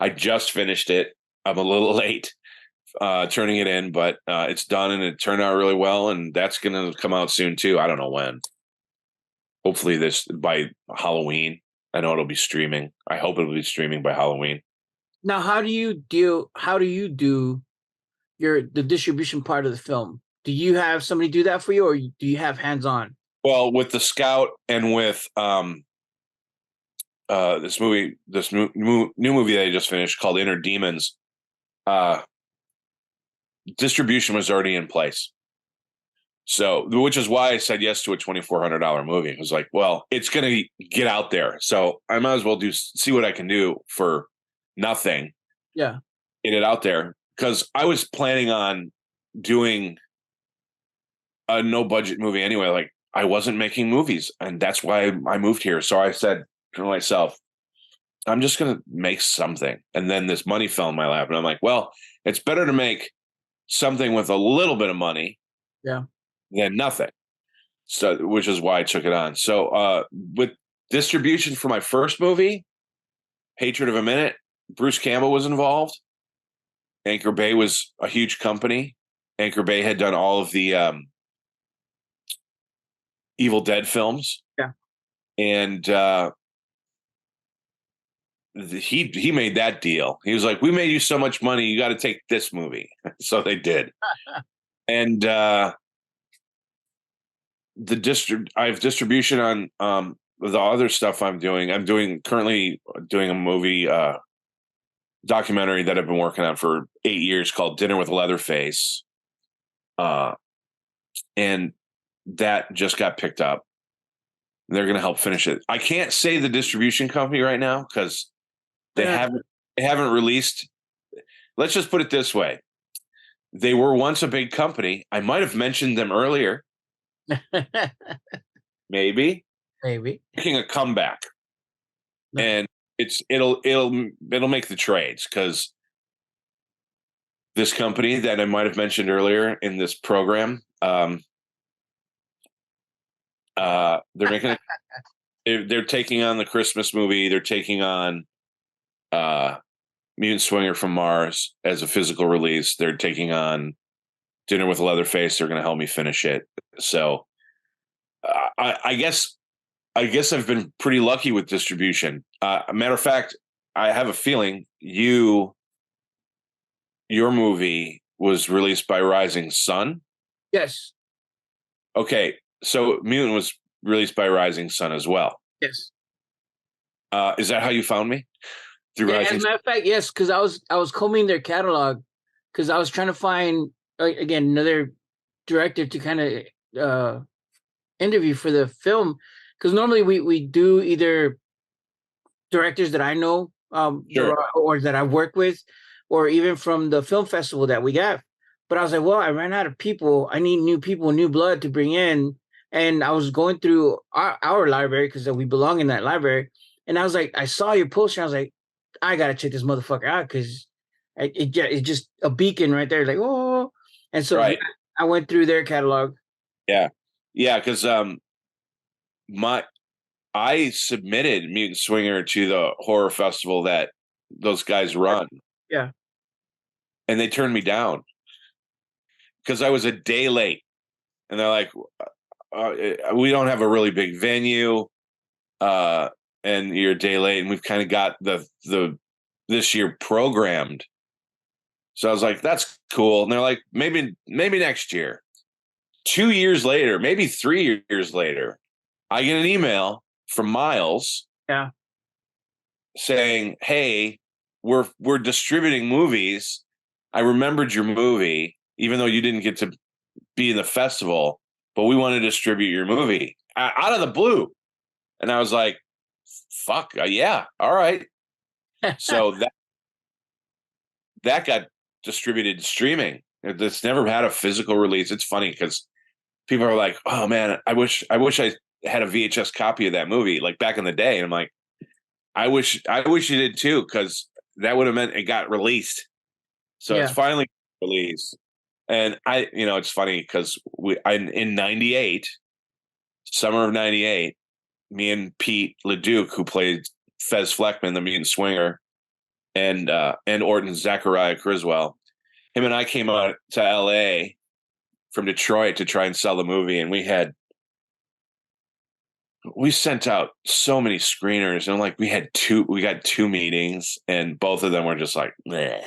I just finished it. I'm a little late turning it in, but it's done and it turned out really well. And that's going to come out soon too. I don't know when. Hopefully this by Halloween. I know it'll be streaming. I hope it'll be streaming by Halloween. Now, how do you do the distribution part of the film? Do you have somebody do that for you, or do you have hands on? Well, with The Scout and with this new movie that I just finished called Inner Demons, uh, distribution was already in place. So, which is why I said yes to a $2,400 movie. It was like, well, it's going to get out there, so I might as well see what I can do for nothing. Yeah, get it out there, because I was planning on doing a no budget movie anyway. Like, I wasn't making movies, and that's why I moved here. So I said to myself, I'm just going to make something. And then this money fell in my lap. And I'm like, well, it's better to make something with a little bit of money Yeah. than nothing. So, which is why I took it on. So, with distribution for my first movie, Hatred of a Minute, Bruce Campbell was involved. Anchor Bay was a huge company. Anchor Bay had done all of the Evil Dead films. Yeah. And he made that deal. He was like, "We made you so much money, you got to take this movie." So they did. And I have distribution on the other stuff I'm doing. Currently doing a movie documentary that I've been working on for 8 years called Dinner with Leatherface. And that just got picked up. They're going to help finish it. I can't say the distribution company right now because they haven't released. Let's just put it this way. They were once a big company. I might have mentioned them earlier. Maybe making a comeback. No. And it'll make the trades because this company that I might have mentioned earlier in this program, they're making they're taking on the Christmas movie. They're taking on Mutant Swinger from Mars as a physical release. They're taking on Dinner with Leatherface. They're going to help me finish it. So I guess I've been pretty lucky with distribution. A matter of fact, I have a feeling your movie was released by Rising Sun. Yes. Okay, so Mutant was released by Rising Sun as well. Yes. Is that how you found me? Through Yeah, Rising as a matter of fact, yes, because I was combing their catalog because I was trying to find again another director to kind of interview for the film because normally we do either directors that I know Sure. or that I work with or even from the film festival that we got. But I was like, well, I ran out of people. I need new people, new blood to bring in. And I was going through our library because we belong in that library. And I was like, I saw your poster. I was like, I gotta check this motherfucker out because it's just a beacon right there. Like, oh, and so Right. I went through their catalog. Yeah. Yeah, because my I submitted Mutant Swinger to the horror festival that those guys run, Yeah, and they turned me down because I was a day late. And they're like, "We don't have a really big venue, and you're a day late, and we've kind of got the this year programmed." So I was like, "That's cool." And they're like, "Maybe next year." 2 years later, maybe 3 years later, I get an email from Miles yeah, saying, "Hey, we're distributing movies. I remembered your movie, even though you didn't get to be in the festival, but we want to distribute your movie out of the blue." And I was like, "Fuck yeah, all right." So that got distributed streaming. It's never had a physical release. It's funny because people are like, "Oh man, I wish I had a VHS copy of that movie like back in the day." And I'm like, I wish you did too, because that would have meant it got released. So it's yeah. finally released. And it's funny because in '98, summer of '98, me and Pete LeDuc, who played Fez Fleckman, the Mutant Swinger, and Orton Zachariah Criswell, him and I came out to LA from Detroit to try and sell the movie, and we sent out so many screeners, and like we got two meetings, and both of them were just like, "Bleh."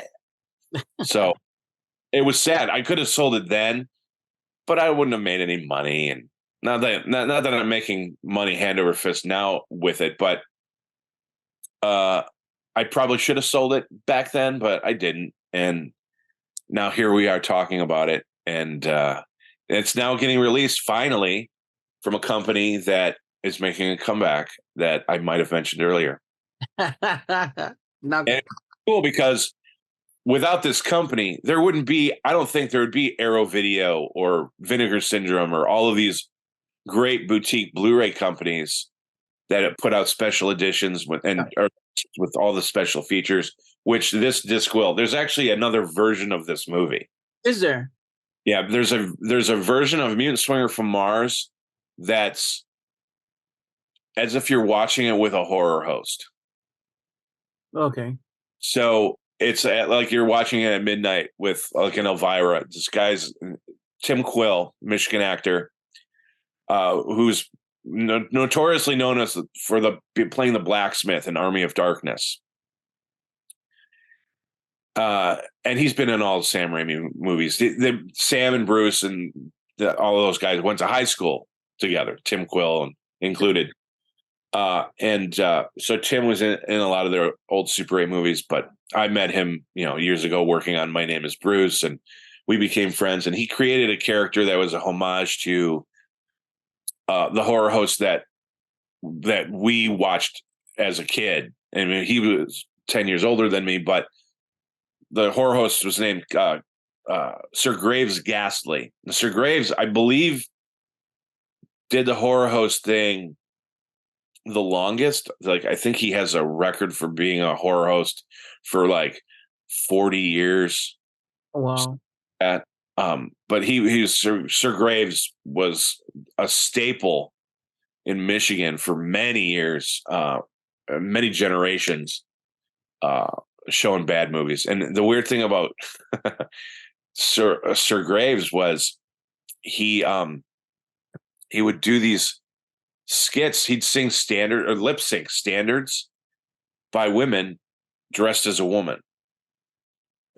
So it was sad. I could have sold it then, but I wouldn't have made any money. And not that I'm making money hand over fist now with it, but I probably should have sold it back then, but I didn't. And now here we are talking about it, and it's now getting released finally from a company that is making a comeback that I might have mentioned earlier. Now, And it's cool because without this company, I don't think there would be Arrow Video or Vinegar Syndrome or all of these great boutique Blu-ray companies that have put out special editions or with all the special features, which this disc will. There's actually another version of this movie. Is there? Yeah, there's a version of Mutant Swinger from Mars that's as if you're watching it with a horror host. Okay. So it's like you're watching it at midnight with like an Elvira. This guy's Tim Quill, Michigan actor, who's notoriously known as for playing the blacksmith in Army of Darkness. And he's been in all the Sam Raimi movies. Sam and Bruce and all of those guys went to high school together. Tim Quill included. So Tim was in a lot of their old Super 8 movies, but I met him, years ago working on My Name is Bruce, and we became friends. And he created a character that was a homage to the horror host that we watched as a kid. I mean, he was 10 years older than me, but the horror host was named Sir Graves Ghastly. Sir Graves, I believe, did the horror host thing the longest. Like, I think he has a record for being a horror host for like 40 years. Wow. But he was Sir Graves was a staple in Michigan for many years, many generations, showing bad movies. And the weird thing about Sir Graves was he would do these skits. He'd sing standard or lip sync standards by women dressed as a woman,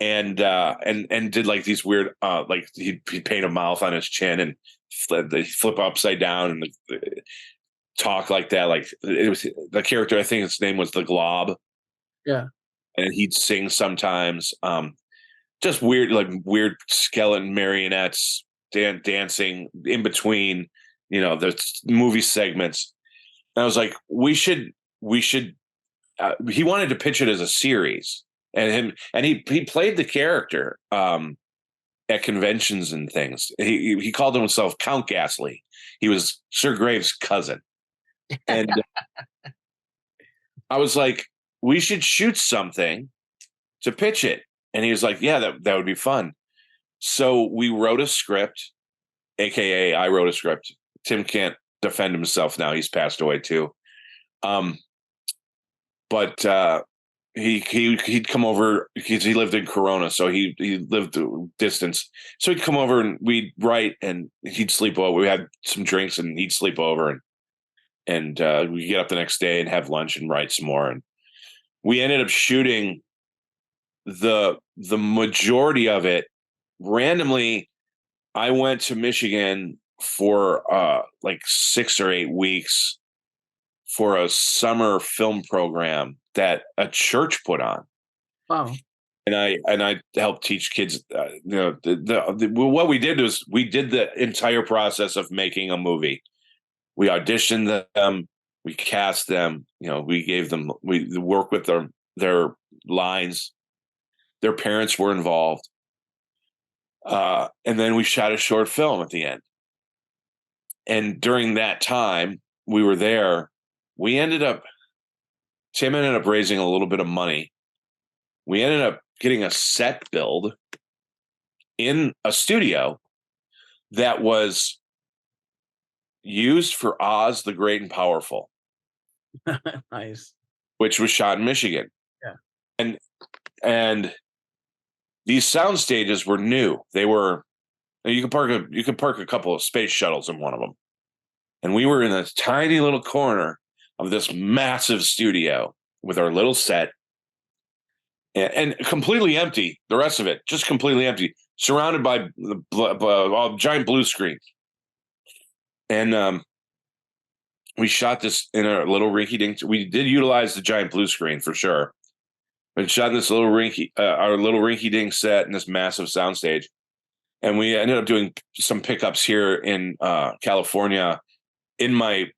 and did like these weird like he'd paint a mouth on his chin and flip upside down and talk like that. Like, it was the character, I think his name was the Glob. Yeah. And he'd sing sometimes. Just weird skeleton marionettes dancing in between, the movie segments. And I was like, we should. He wanted to pitch it as a series, and he played the character at conventions and things. He called himself Count Ghastly. He was Sir Graves' cousin, and I was like, we should shoot something to pitch it. And he was like, yeah, that would be fun. So we wrote a script, AKA I wrote a script. Tim can't defend himself now. He's passed away too. But he'd come over because he lived in Corona. So he lived distance. So he'd come over and we'd write and he'd sleep over. We had some drinks and he'd sleep over and we get up the next day and have lunch and write some more. And we ended up shooting the majority of it randomly. I went to Michigan for like 6 or 8 weeks for a summer film program that a church put on. Wow. And I helped teach kids. What we did was we did the entire process of making a movie. We auditioned them, we cast them. We gave them, we worked with their lines. Their parents were involved. And then we shot a short film at the end. And during that time we were there, Tim ended up raising a little bit of money. We ended up getting a set build in a studio that was used for Oz the Great and Powerful. Nice. Which was shot in Michigan. Yeah. And these sound stages were new. They were, you could park a couple of space shuttles in one of them. And we were in a tiny little corner of this massive studio with our little set and completely empty. The rest of it just completely empty, surrounded by a giant blue screen. And we shot this in a little rinky-dink. We did utilize the giant blue screen for sure. But shot in this little our little rinky-dink set in this massive soundstage. And we ended up doing some pickups here in California in my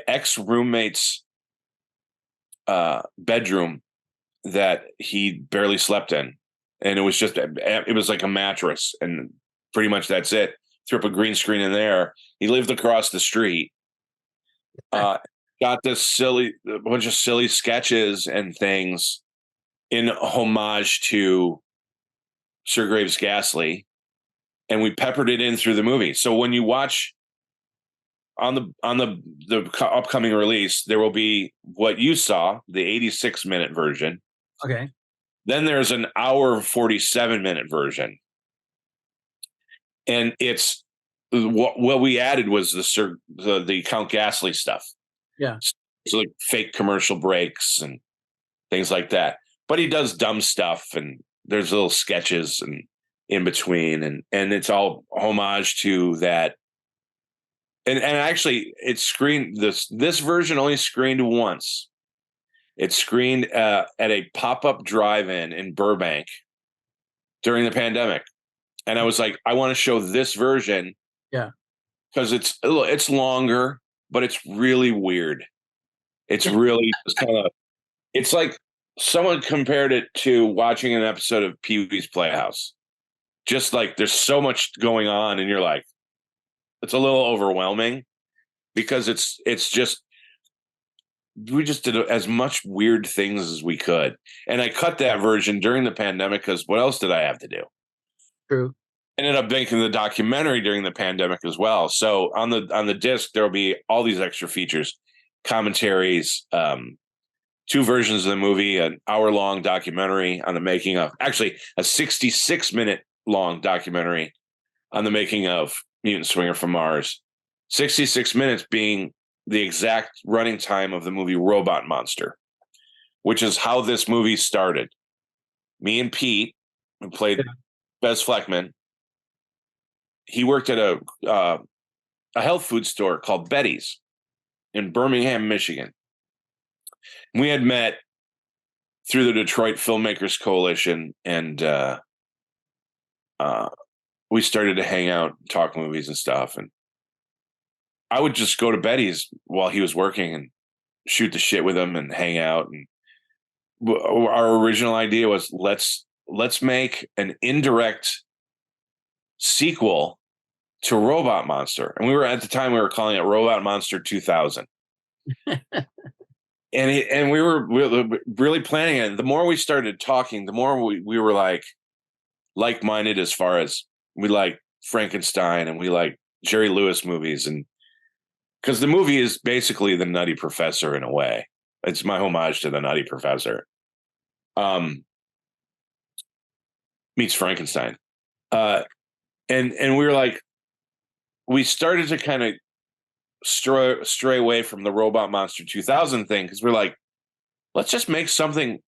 ex-roommate's bedroom that he barely slept in. And it was like a mattress and pretty much that's it. Threw up a green screen in there. He lived across the street. got this a bunch of silly sketches and things in homage to Sir Graves Ghastly, and we peppered it in through the movie. So when you watch on the upcoming release, there will be what you saw, the 86-minute version. Okay. Then there's an hour 47-minute version, and it's what we added was the Count Ghastly stuff. Yeah. So like fake commercial breaks and things like that. But he does dumb stuff, and there's little sketches and in between, and it's all homage to that. And actually, it screened this version only screened once. It screened at a pop-up drive-in in Burbank during the pandemic, and I was like, I want to show this version. Yeah. Because it's longer, but it's really weird. It's really it's like someone compared it to watching an episode of Pee-wee's Playhouse. Just like there's so much going on, and you're like, it's a little overwhelming because it's just we just did as much weird things as we could, and I cut that version during the pandemic because what else did I have to do? True. Ended up making the documentary during the pandemic as well. So on the disc, there'll be all these extra features, commentaries, two versions of the movie, an hour-long documentary on the making of, actually a 66-minute long documentary on the making of Mutant Swinger from Mars. 66 minutes being the exact running time of the movie Robot Monster, which is how this movie started. Me and Pete, who played Bez Fleckman, he worked at a health food store called Betty's in Birmingham, Michigan. We had met through the Detroit Filmmakers Coalition, and we started to hang out, talk movies and stuff. And I would just go to Betty's while he was working and shoot the shit with him and hang out. And our original idea was let's make an indirect sequel to Robot Monster, and at the time we were calling it Robot Monster 2000. and we were really planning it. The more we started talking, the more we were like-minded as far as we like Frankenstein and we like Jerry Lewis movies, and because the movie is basically the Nutty Professor in a way. It's my homage to the Nutty Professor. Meets Frankenstein. And we were like, we started to kind of stray away from the Robot Monster 2000 thing because we're like, let's just make something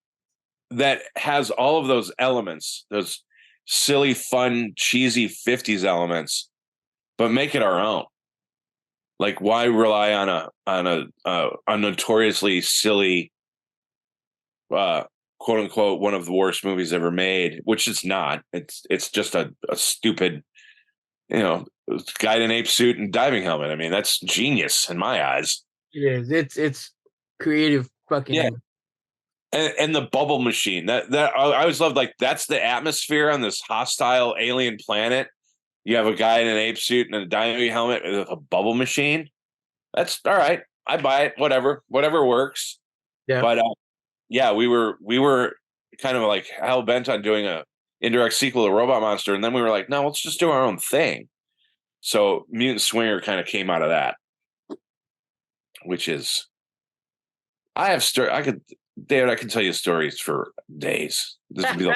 that has all of those elements, those silly, fun, cheesy 50s elements, but make it our own. Like, why rely on a notoriously silly, quote unquote, one of the worst movies ever made, which it's not. It's just a stupid, guy in an ape suit and diving helmet. I mean, that's genius in my eyes. It is. It's creative fucking. Yeah. And the bubble machine that I always loved, like that's the atmosphere on this hostile alien planet. You have a guy in an ape suit and a diving helmet with a bubble machine. That's all right. I buy it. Whatever works. Yeah. But yeah, we were kind of like hell bent on doing a indirect sequel to Robot Monster, and then we were like, no, let's just do our own thing. So Mutant Swinger kind of came out of that, which is David, I can tell you stories for days. This would be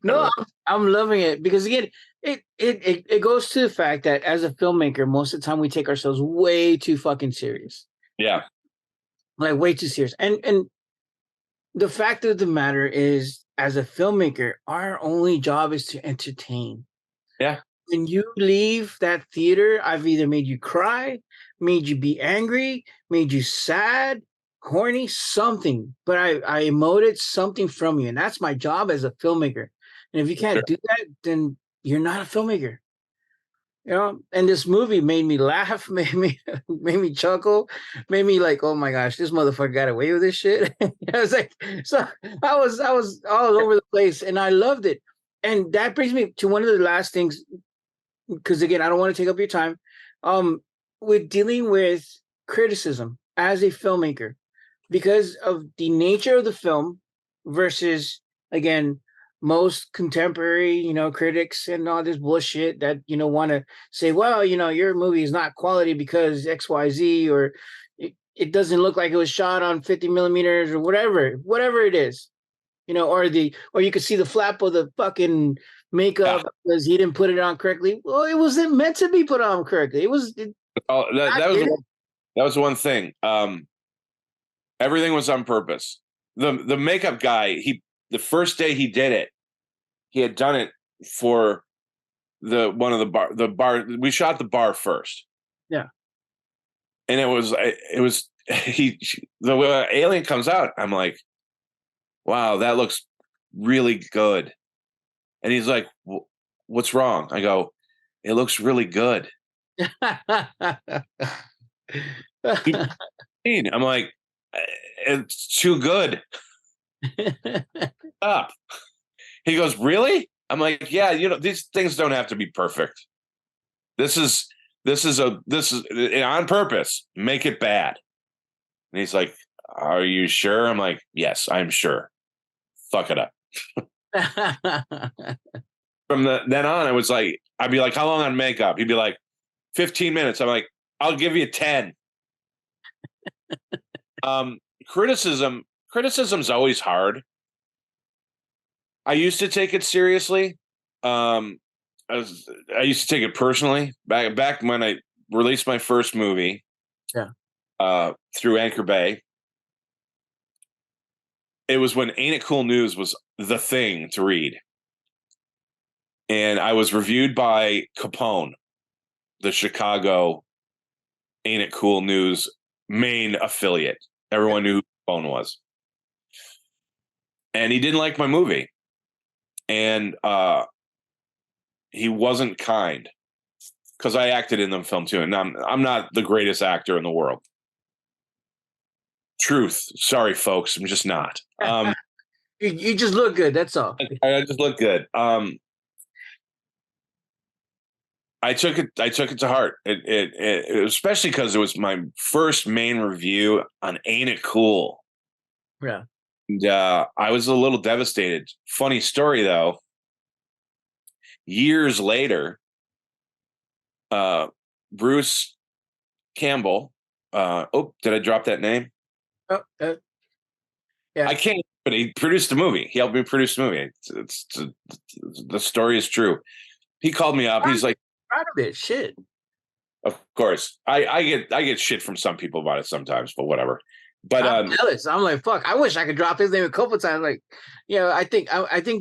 No, I'm loving it because again, it goes to the fact that as a filmmaker, most of the time we take ourselves way too fucking serious. Yeah. Like way too serious. And the fact of the matter is, as a filmmaker, our only job is to entertain. Yeah. When you leave that theater, I've either made you cry, made you be angry, made you sad, horny, something, but I emoted something from you, and that's my job as a filmmaker. And if you can't do that, then you're not a filmmaker. And this movie made me laugh, made me chuckle, made me like, oh my gosh, this motherfucker got away with this shit. I was like, so I was all over the place, and I loved it. And that brings me to one of the last things, because again, I don't want to take up your time. With dealing with criticism, as a filmmaker because of the nature of the film versus, again, most contemporary, critics and all this bullshit that, want to say, well, your movie is not quality because XYZ, or it doesn't look like it was shot on 50 millimeters or whatever it is, or you could see the flap of the fucking Yeah. makeup because he didn't put it on correctly. Well, it wasn't meant to be put on correctly. Oh, I that was did that was one thing. Everything was on purpose. The makeup guy, the first day he did it, he had done it for the bar. We shot the bar first. Yeah. And it was the alien comes out. I'm like, wow, that looks really good. And he's like, what's wrong? I go, it looks really good. I'm like, it's too good. Up. He goes, really? I'm like, yeah, these things don't have to be perfect. This is on purpose. Make it bad. And he's like, are you sure? I'm like, yes, I'm sure. Fuck it up. From then on, I'd be like, how long on makeup? He'd be like, 15 minutes. I'm like, I'll give you 10. Criticism's always hard. I used to take it seriously. I used to take it personally back when I released my first movie. Yeah. Through Anchor Bay. It was when Ain't It Cool News was the thing to read. And I was reviewed by Capone, the Chicago Ain't It Cool News main affiliate. Everyone knew who Capone was. And he didn't like my movie. And he wasn't kind because I acted in the film too. And I'm not the greatest actor in the world. Truth. Sorry, folks. I'm just not. You just look good. That's all. I just look good. I took it to heart. It especially because it was my first main review on Ain't It Cool. Yeah. And, I was a little devastated. Funny story though. Years later, Bruce Campbell. Did I drop that name? Oh, yeah. I can't. But he produced the movie. He helped me produce the movie. The story is true. He called me up. He's like, proud of it. Shit. of course, I get shit from some people about it sometimes, but whatever. But I'm jealous. I'm like, fuck. I wish I could drop his name a couple times. Like, I think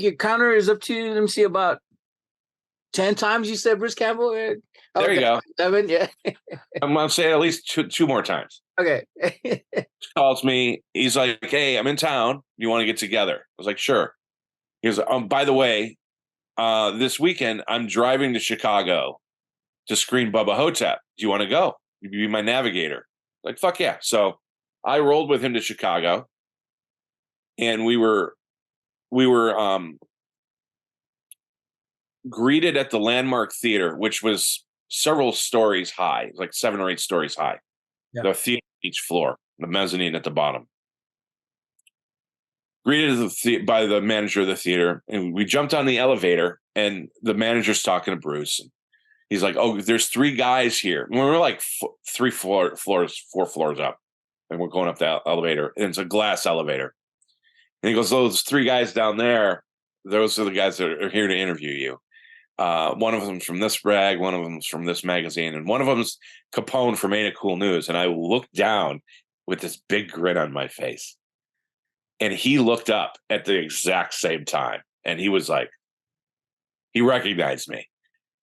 your counter is up to, let me see, about 10 times you said Bruce Campbell. There you go. 7, yeah. I'm gonna say at least two more times. Okay. He calls me. He's like, hey, I'm in town. You want to get together? I was like, sure. He goes, by the way, this weekend I'm driving to Chicago to screen Bubba Hotep. Do you want to go? You be my navigator. Like, fuck yeah. So I rolled with him to Chicago, and we were greeted at the Landmark Theater, which was several stories high, like 7 or 8 stories high. Yeah. The theater each floor, the mezzanine at the bottom. Greeted by the manager of the theater, and we jumped on the elevator, and the manager's talking to Bruce. And he's like, "Oh, there's 3 guys here." And we're like 4 floors up, and we're going up the elevator, and it's a glass elevator. And he goes, "Those 3 guys down there, those are the guys that are here to interview you. One of them's from this rag, one of them's from this magazine, and one of them's Capone from Ain't It Cool News." And I looked down with this big grin on my face. And he looked up at the exact same time. And he was like, he recognized me.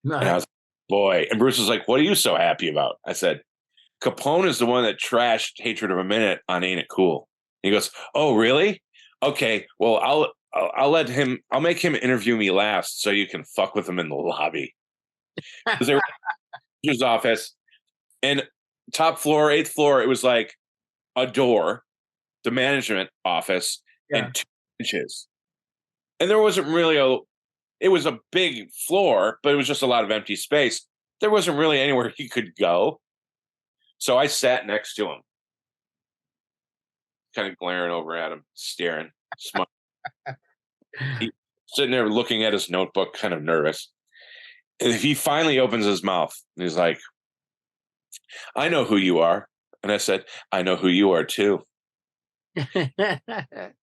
Nice. And I was like, boy. And Bruce was like, what are you so happy about? I said, Capone is the one that trashed Hatred of a Minute on Ain't It Cool. He goes, oh, really? Okay, well, I'll make him interview me last so you can fuck with him in the lobby. Because they were in his office, and top floor, 8th floor, it was like a door, the management office, and 2 inches. And there wasn't really it was a big floor, but it was just a lot of empty space. There wasn't really anywhere he could go. So I sat next to him. kind of glaring over at him, staring, smiling. He's sitting there looking at his notebook, kind of nervous. And he finally opens his mouth. And he's like, I know who you are. And I said, I know who you are too.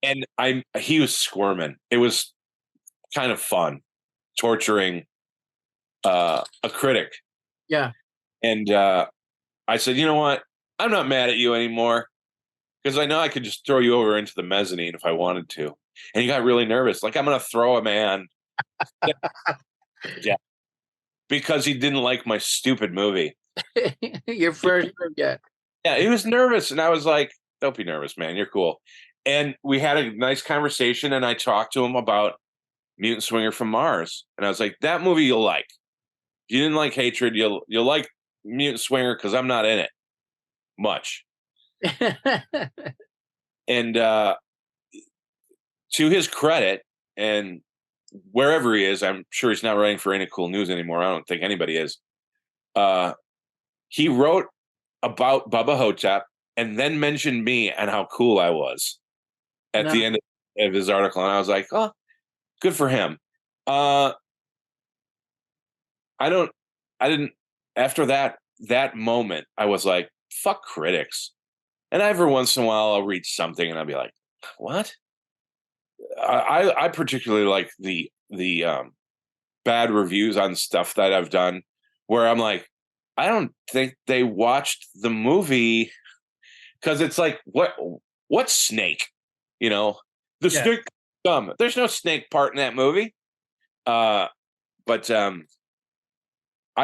And he was squirming. It was kind of fun, torturing a critic. Yeah. And I said, you know what? I'm not mad at you anymore because I know I could just throw you over into the mezzanine if I wanted to. And he got really nervous. Like, I'm going to throw a man. Yeah. Because he didn't like my stupid movie. Your first, yeah. Yeah, he was nervous. And I was like, don't be nervous, man. You're cool. And we had a nice conversation. And I talked to him about Mutant Swinger from Mars. And I was like, that movie you'll like. If you didn't like Hatred, you'll like Mutant Swinger because I'm not in it much. And to his credit, and wherever he is, I'm sure he's not writing for Any Cool News anymore. I don't think anybody is. He wrote about Bubba Hotep and then mentioned me and how cool I was at the end of his article. And I was like, oh, good for him. I didn't, after that moment, I was like, fuck critics. And every once in a while I'll read something and I'll be like, what? I particularly like the bad reviews on stuff that I've done where I'm like, I don't think they watched the movie because it's like, what snake? You know, the snake dumb. There's no snake part in that movie. But I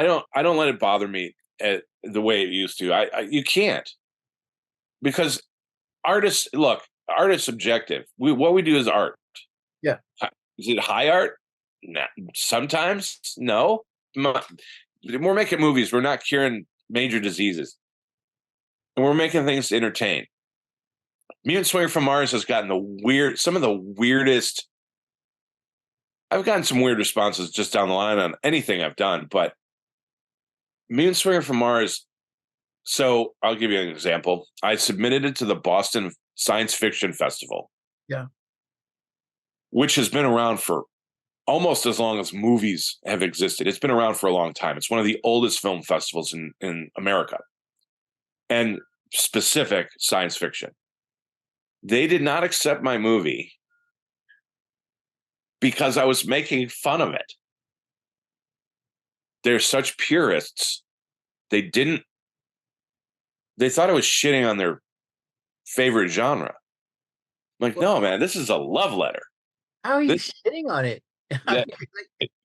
don't let it bother me the way it used to. You can't, because art is subjective. What we do is art. Yeah. Is it high art? Nah, sometimes no. We're making movies. We're not curing major diseases, and we're making things to entertain. Mutant Swinger from Mars has gotten some of the weirdest. I've gotten some weird responses just down the line on anything I've done, but Mutant Swinger from Mars. So I'll give you an example. I submitted it to the Boston Science Fiction Festival. Yeah. Which has been around for almost as long as movies have existed. It's been around for a long time. It's one of the oldest film festivals in America, and specific science fiction. They did not accept my movie because I was making fun of it. They're such purists. They thought I was shitting on their favorite genre. I'm like, no, man, this is a love letter. How are you shitting on it? Yeah,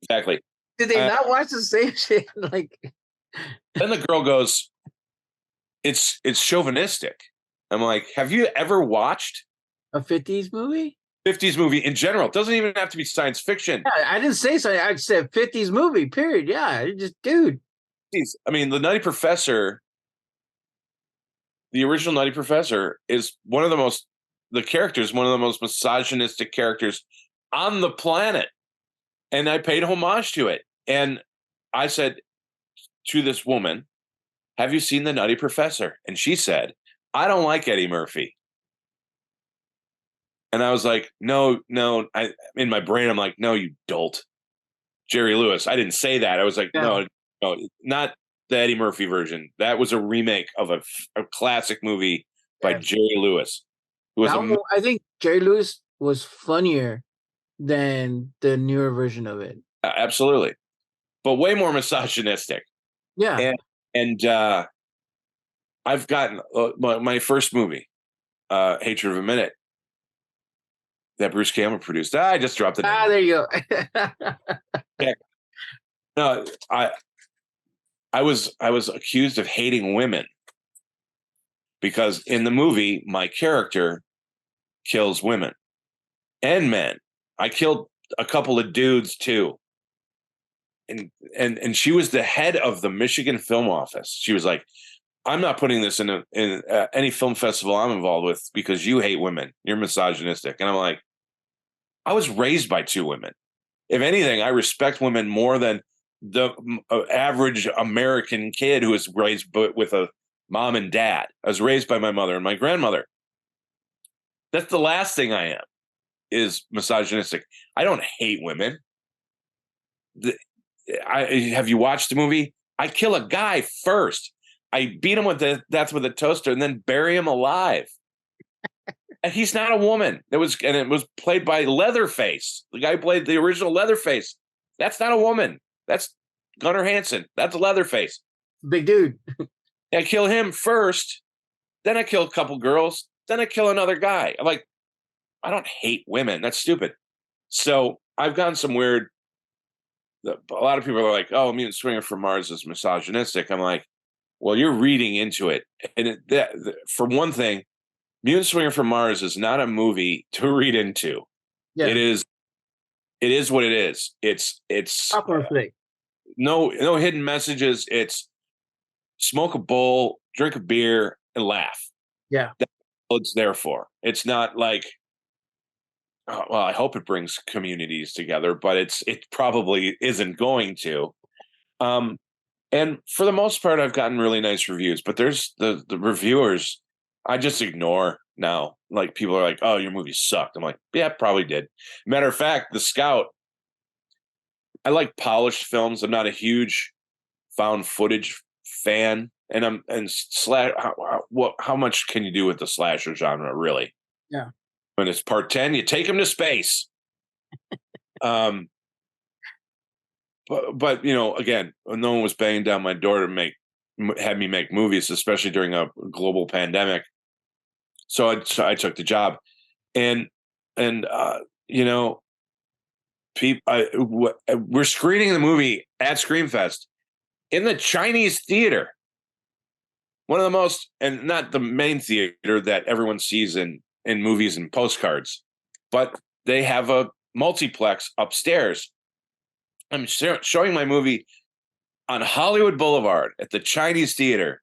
exactly. Did they not watch the same shit? Like, then the girl goes, it's chauvinistic. I'm like, have you ever watched a 50s movie? 50s movie in general. It doesn't even have to be science fiction. Yeah, I didn't say so. I said 50s movie, period. Yeah, just, dude. I mean, the Nutty Professor, the original Nutty Professor is one of the most misogynistic characters on the planet. And I paid homage to it. And I said to this woman, have you seen the Nutty Professor? And she said, I don't like Eddie Murphy. And I was like, no, in my brain, I'm like, no, you dolt. Jerry Lewis. I didn't say that. I was like, no, not the Eddie Murphy version. That was a remake of a classic movie by Jerry Lewis. I think Jerry Lewis was funnier than the newer version of it. Absolutely. But way more misogynistic. Yeah. And I've gotten my first movie, Hatred of a Minute, that Bruce Campbell produced. I just dropped it. There you go. Yeah. No, I was accused of hating women because in the movie my character kills women and men. I killed a couple of dudes too. And she was the head of the Michigan Film Office. She was like, I'm not putting this in any film festival I'm involved with because you hate women. You're misogynistic. And I'm like, I was raised by two women. If anything, I respect women more than the average American kid who was raised with a mom and dad. I was raised by my mother and my grandmother. That's the last thing I am, is misogynistic. I don't hate women. The, have you watched the movie? I kill a guy first. I beat him with a toaster and then bury him alive. And he's not a woman. It was played by Leatherface. The guy who played the original Leatherface. That's not a woman. That's Gunnar Hansen. That's Leatherface. Big dude. I kill him first, then I kill a couple girls, then I kill another guy. I'm like, I don't hate women. That's stupid. So I've gotten some weird. A lot of people are like, "Oh, Mutant Swinger from Mars is misogynistic." I'm like, well, you're reading into it. And for one thing, Mutant Swinger from Mars is not a movie to read into. Yeah. It is what it is. It's no hidden messages. It's smoke a bowl, drink a beer, and laugh. Yeah. That's what it's there for. It's not like, well, I hope it brings communities together, but it probably isn't going to. And for the most part, I've gotten really nice reviews, but there's the reviewers I just ignore now. Like, people are like, "Oh, your movie sucked." I'm like, "Yeah, probably did." Matter of fact, The Scout, I like polished films. I'm not a huge found footage fan, and how much can you do with the slasher genre, really? Yeah. When it's part 10, you take them to space. But again, no one was banging down my door to have me make movies, especially during a global pandemic. So I took the job, and we're screening the movie at Screamfest in the Chinese theater, one of the most, and not the main theater that everyone sees in movies and postcards, but they have a multiplex upstairs. I'm showing my movie on Hollywood Boulevard at the Chinese Theater,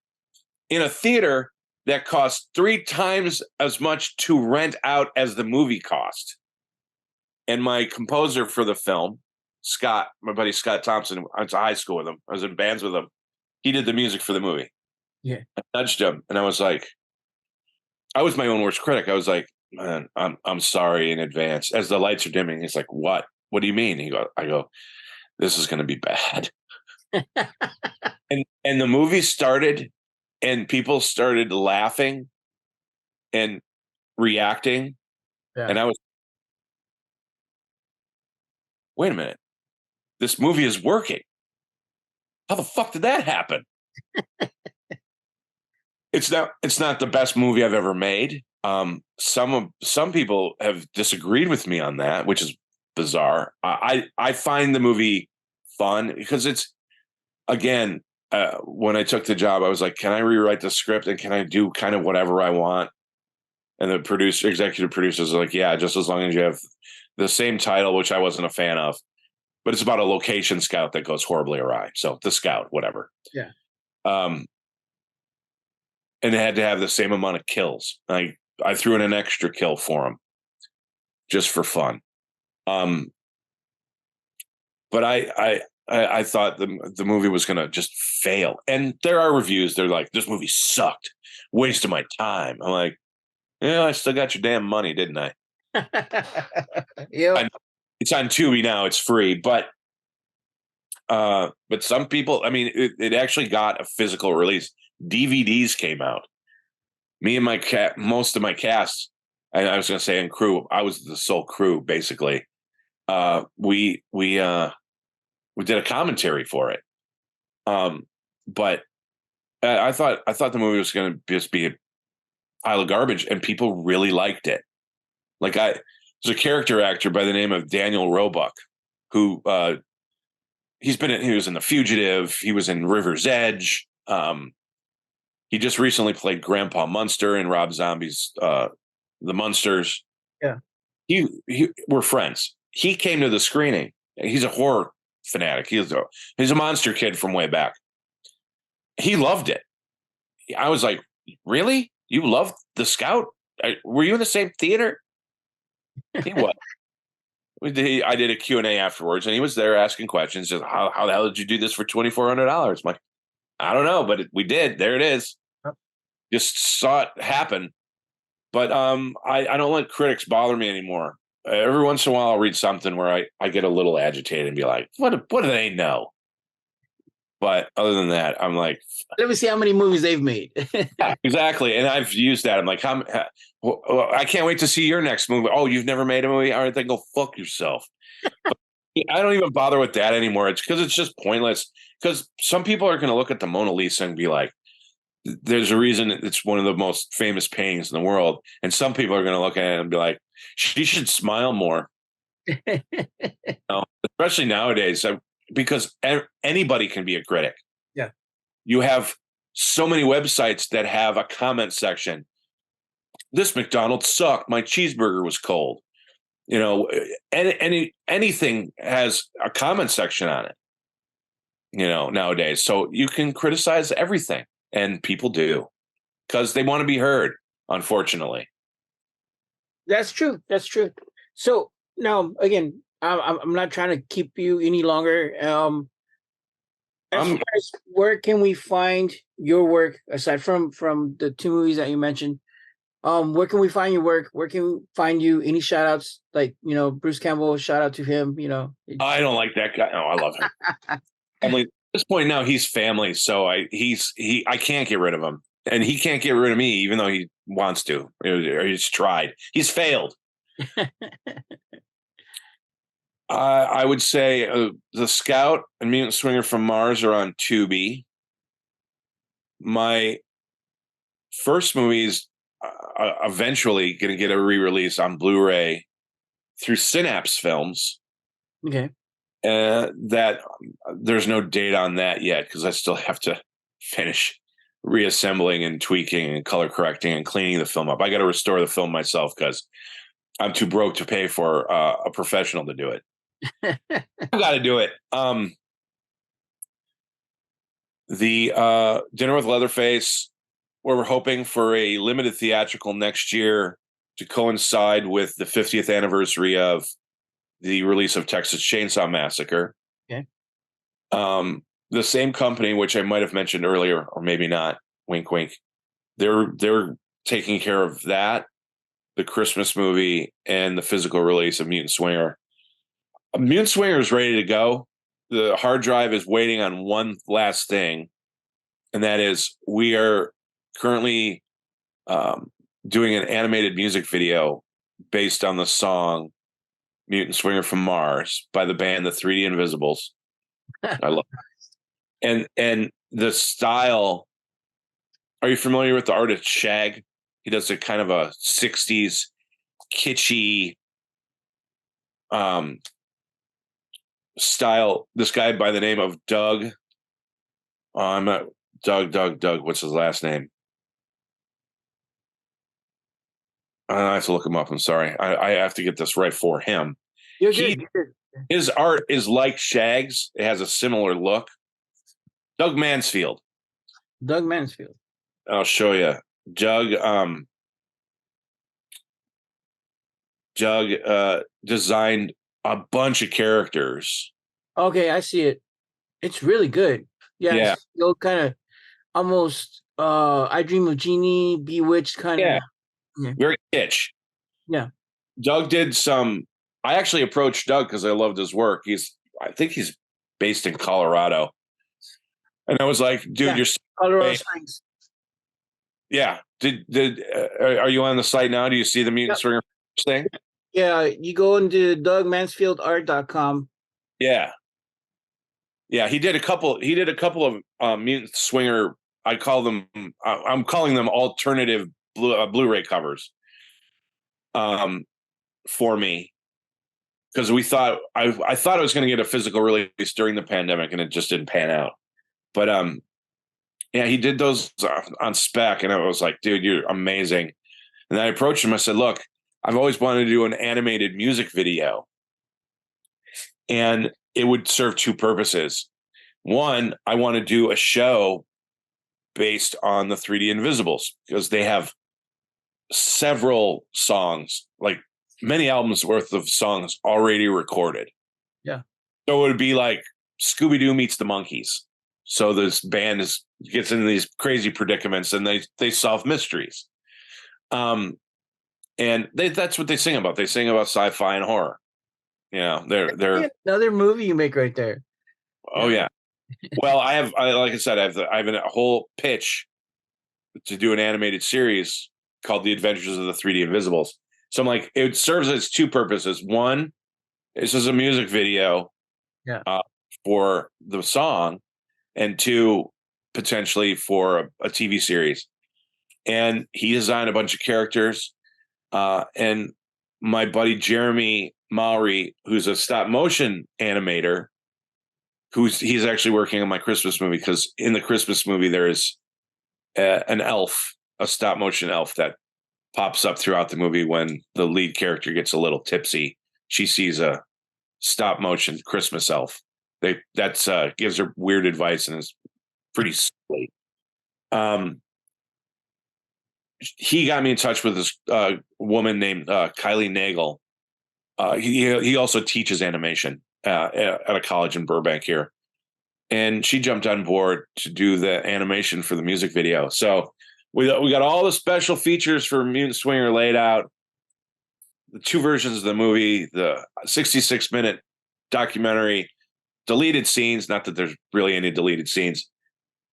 in a theater that costs 3 times as much to rent out as the movie cost. And my composer for the film, Scott, my buddy Scott Thompson, I went to high school with him. I was in bands with him. He did the music for the movie. Yeah. I nudged him, and I was like, I was my own worst critic. I was like, "Man, I'm sorry in advance." As the lights are dimming, he's like, "What? What do you mean?" I go, "This is going to be bad." and the movie started, and people started laughing and reacting. Yeah. And I was, wait a minute, this movie is working. How the fuck did that happen? It's not the best movie I've ever made. Some people have disagreed with me on that, which is bizarre. I find the movie fun because it's, again, when I took the job, I was like, can I rewrite the script and can I do kind of whatever I want? And the executive producers are like, yeah, just as long as you have the same title, which I wasn't a fan of, but it's about a location scout that goes horribly awry. So The Scout, whatever. Yeah. And it had to have the same amount of kills. I threw in an extra kill for him just for fun. But I thought the movie was going to just fail. And there are reviews. They're like, this movie sucked. Waste of my time. I'm like, yeah, I still got your damn money, didn't I? Yeah. It's on Tubi now. It's free. But some people, I mean, it actually got a physical release. DVDs came out. Me and most of my cast, I was going to say, and crew, I was the sole crew, basically. We did a commentary for it. But I thought the movie was going to just be a pile of garbage, and people really liked it. Like, there's a character actor by the name of Daniel Roebuck, who he was in The Fugitive. He was in River's Edge. He just recently played Grandpa Munster in Rob Zombie's The Munsters. Yeah. We're friends. He came to the screening. He's a horror fanatic. He's a monster kid from way back. He loved it. I was like, really? You loved The Scout? Were you in the same theater? He was. I did a Q&A afterwards, and he was there asking questions. Just, how the hell did you do this for $2,400? I'm like, I don't know, but we did. There it is. Just saw it happen. But I don't let critics bother me anymore. Every once in a while, I'll read something where I get a little agitated and be like, what do they know? But other than that, I'm like, Let me see how many movies they've made. yeah, exactly. And I've used that. I'm like, I can't wait to see your next movie. Oh, you've never made a movie? All right, then go fuck yourself. But I don't even bother with that anymore. It's because it's just pointless. Because some people are going to look at the Mona Lisa and be like, there's a reason it's one of the most famous paintings in the world. And some people are going to look at it and be like, she should smile more. Especially nowadays, because anybody can be a critic. Yeah. You have so many websites that have a comment section. This McDonald's sucked. My cheeseburger was cold. You know, anything has a comment section on it. You know, nowadays, so you can criticize everything, and people do because they want to be heard. Unfortunately, That's true. That's true. So now, again, I'm not trying to keep you any longer. As far as where can we find your work aside from the two movies that you mentioned? Where can we find your work? Where can we find you? Any shout outs? Like, Bruce Campbell, shout out to him, I don't like that guy. No, I love him. Family. At this point now, he's family, so I can't get rid of him, and he can't get rid of me, even though he wants to, or he's tried. He's failed. I would say The Scout and Mutant Swinger from Mars are on Tubi. My first movie is eventually going to get a re-release on Blu-ray through Synapse Films. Okay. That there's no date on that yet because I still have to finish reassembling and tweaking and color correcting and cleaning the film up. I got to restore the film myself because I'm too broke to pay for a professional to do it. I got to do it. The Dinner with Leatherface, where we're hoping for a limited theatrical next year to coincide with the 50th anniversary of the release of Texas Chainsaw Massacre. Okay. The same company, which I might have mentioned earlier, or maybe not, wink, wink, they're taking care of that, the Christmas movie, and the physical release of Mutant Swinger. Mutant Swinger is ready to go. The hard drive is waiting on one last thing, and that is we are currently doing an animated music video based on the song Mutant Swinger from Mars by the band the 3D Invisibles. I love it. And the style. Are you familiar with the artist Shag? He does a kind of a 60s kitschy style. This guy by the name of Doug. I'm not Doug. What's his last name? I have to look him up. I'm sorry. I have to get this right for him. You're good. His art is like Shag's. It has a similar look. Doug Mansfield. I'll show you. Doug designed a bunch of characters. Okay, I see it. It's really good. Yeah. It's still kind of almost I Dream of Jeannie, Bewitched kind of. Yeah. Very kitsch. Yeah. Doug did some. I actually approached Doug because I loved his work. I think he's based in Colorado. And I was like, dude, you're Colorado Springs. Yeah. Are you on the site now? Do you see the Mutant Swinger thing? Yeah, you go into DougMansfieldArt.com. Yeah. Yeah, he did a couple of Mutant Swinger. I'm calling them alternative Blu-ray covers. For me, because we thought I thought I was going to get a physical release during the pandemic, and it just didn't pan out. But yeah, he did those on spec, and I was like, dude, you're amazing. And I approached him. I said, look, I've always wanted to do an animated music video, and it would serve two purposes. One, I want to do a show based on the 3D Invisibles because they have several songs, like many albums worth of songs already recorded. Yeah. So it would be like Scooby-Doo meets the Monkees. So this band gets into these crazy predicaments and they solve mysteries. and that's what they sing about. They sing about sci-fi and horror. You know, they're Another movie you make right there. oh yeah. Well, like I said, I have a whole pitch to do an animated series called The Adventures of the 3D Invisibles. So I'm like, it serves as two purposes. One, this is a music video Yeah. for the song, and two, potentially for a TV series. And he designed a bunch of characters. And my buddy Jeremy Mowry, who's a stop motion animator, he's actually working on my Christmas movie, because in the Christmas movie there's an elf, a stop motion elf that pops up throughout the movie when the lead character gets a little tipsy. She sees a stop motion Christmas elf. That's gives her weird advice and is pretty silly. He got me in touch with this woman named Kylie Nagel. He also teaches animation at a college in Burbank here, and she jumped on board to do the animation for the music video. So we got all the special features for Mutant Swinger laid out. The two versions of the movie, the 66-minute documentary, deleted scenes. Not that there's really any deleted scenes.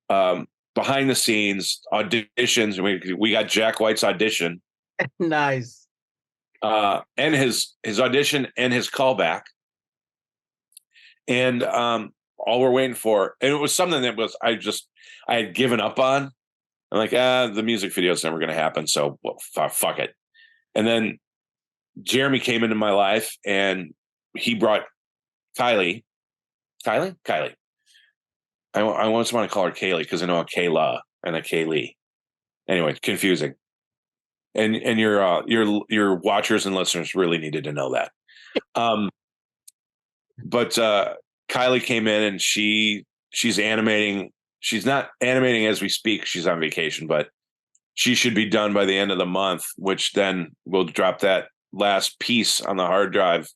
Behind the scenes auditions. We got Jack White's audition. Nice. And his audition and his callback. And all we're waiting for, and it was something that I had given up on. I'm like, the music video is never going to happen, so fuck it. And then Jeremy came into my life, and he brought Kylie. Kylie. I always want to call her Kaylee because I know a Kayla and a Kaylee. Anyway, confusing. And your watchers and listeners really needed to know that. But Kylie came in, and she's animating. She's not animating as we speak. She's on vacation, but she should be done by the end of the month, which then we'll drop that last piece on the hard drive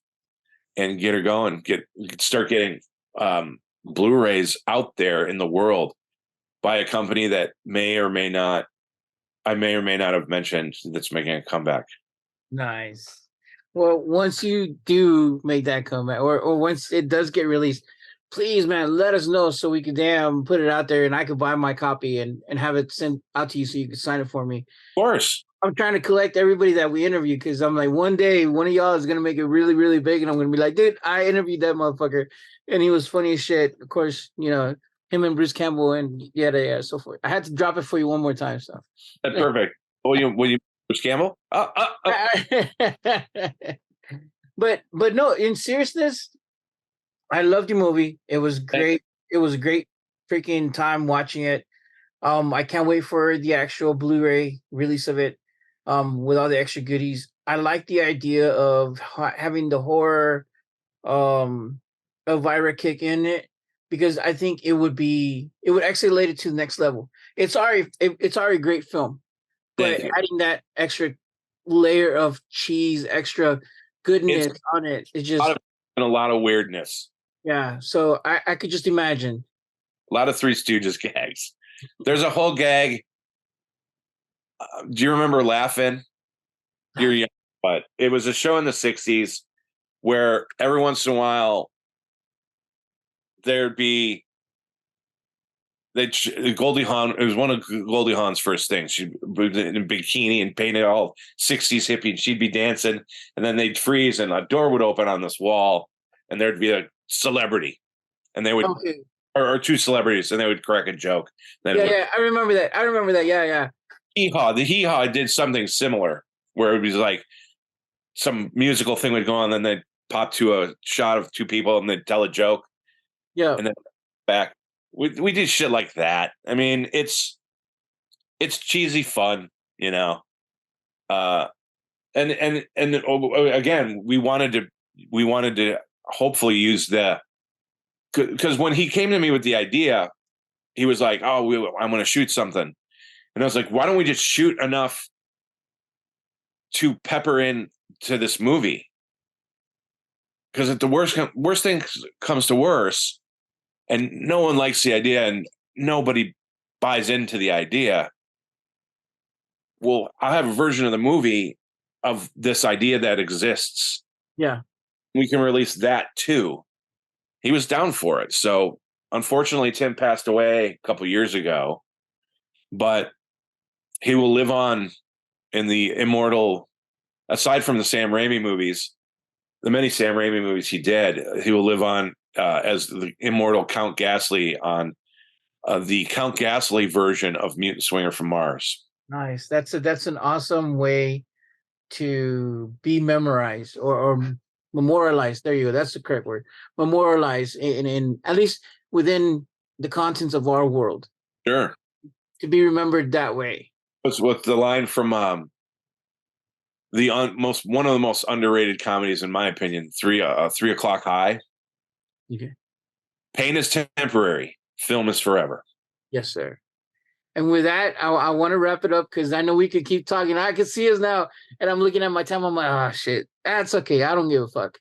and get her going. Start getting Blu-rays out there in the world by a company that I may or may not have mentioned, that's making a comeback. Nice. Well, once you do make that comeback, or once it does get released, please, man, let us know so we can put it out there, and I could buy my copy and have it sent out to you so you can sign it for me. Of course. I'm trying to collect everybody that we interview, because I'm like, one day one of y'all is gonna make it really, really big, and I'm gonna be like, dude, I interviewed that motherfucker, and he was funny as shit. Of course, him and Bruce Campbell and yeah, so forth. I had to drop it for you one more time, so that's perfect. Will you Bruce Campbell? But no, in seriousness, I loved your movie. It was great. It was a great freaking time watching it. I can't wait for the actual Blu-ray release of it, with all the extra goodies. I like the idea of having the horror, Elvira kick in it, because I think it would escalate it to the next level. It's already a great film, but adding that extra layer of cheese, extra goodness on it, it's just a lot of weirdness. Yeah, so I could just imagine a lot of Three Stooges gags. There's a whole gag. Do you remember Laughing? You're young, but it was a show in the 60s where every once in a while there'd be Goldie Hawn. It was one of Goldie Hawn's first things. She was in a bikini and painted all 60s hippie, and she'd be dancing, and then they'd freeze, and a door would open on this wall, and there'd be a celebrity, and they would, or two celebrities, and they would crack a joke. Yeah, I remember that. Yeah. The Hee Haw did something similar, where it was like some musical thing would go on, and then they'd pop to a shot of two people, and they'd tell a joke. Yeah, and then back. We did shit like that. I mean, it's cheesy fun, and again, we wanted to hopefully use because when he came to me with the idea, he was like, "Oh, I'm going to shoot something," and I was like, "Why don't we just shoot enough to pepper in to this movie? Because if the worst thing comes to worse, and no one likes the idea, and nobody buys into the idea, well, I'll have a version of the movie of this idea that exists. Yeah. We can release that too. He was down for it. So unfortunately, Tim passed away a couple years ago, but he will live on in the immortal, aside from the Sam Raimi movies, the many Sam Raimi movies he did, he will live on as the immortal Count Ghastly on the Count Ghastly version of Mutant Swinger from Mars. Nice. That's an awesome way to be memorized or memorialized. There you go. That's the correct word. Memorialized in at least within the contents of our world. Sure. To be remembered that way. What's the line from one of the most underrated comedies, in my opinion, 3 o'clock high. Okay. Pain is temporary. Film is forever. Yes, sir. And with that, I want to wrap it up because I know we could keep talking. I can see us now, and I'm looking at my time. I'm like, oh shit, that's okay. I don't give a fuck.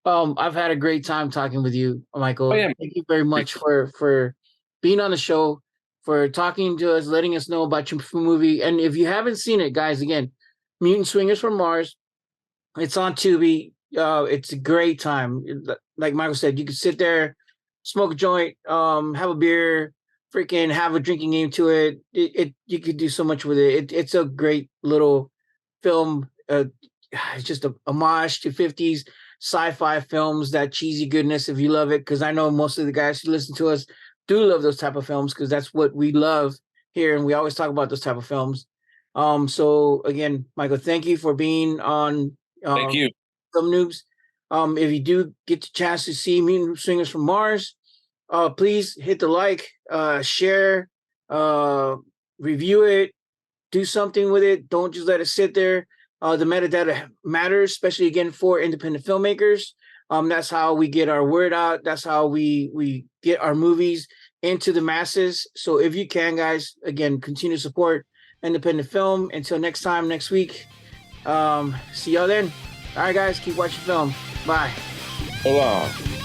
I've had a great time talking with you, Michael. Oh, yeah. Thank you very much for being on the show, for talking to us, letting us know about your movie. And if you haven't seen it, guys, again, Mutant Swingers from Mars. It's on Tubi. It's a great time. Like Michael said, you can sit there, smoke a joint, have a beer, freaking have a drinking game to it. You could do so much with it. It's a great little film. It's just a homage to 50s sci-fi films, that cheesy goodness, if you love it, because I know most of the guys who listen to us do love those type of films because that's what we love here, and we always talk about those type of films. So again, Michael, thank you for being on Thank you. Film Noobs. If you do get the chance to see Mutant Swingers from Mars, please hit the like, share, review it, do something with it. Don't just let it sit there. The metadata matters, especially again for independent filmmakers. That's how we get our word out. That's how we get our movies into the masses. So if you can, guys, again, continue to support independent film. Until next time, next week. See y'all then. All right, guys, keep watching film. Bye. Hold on.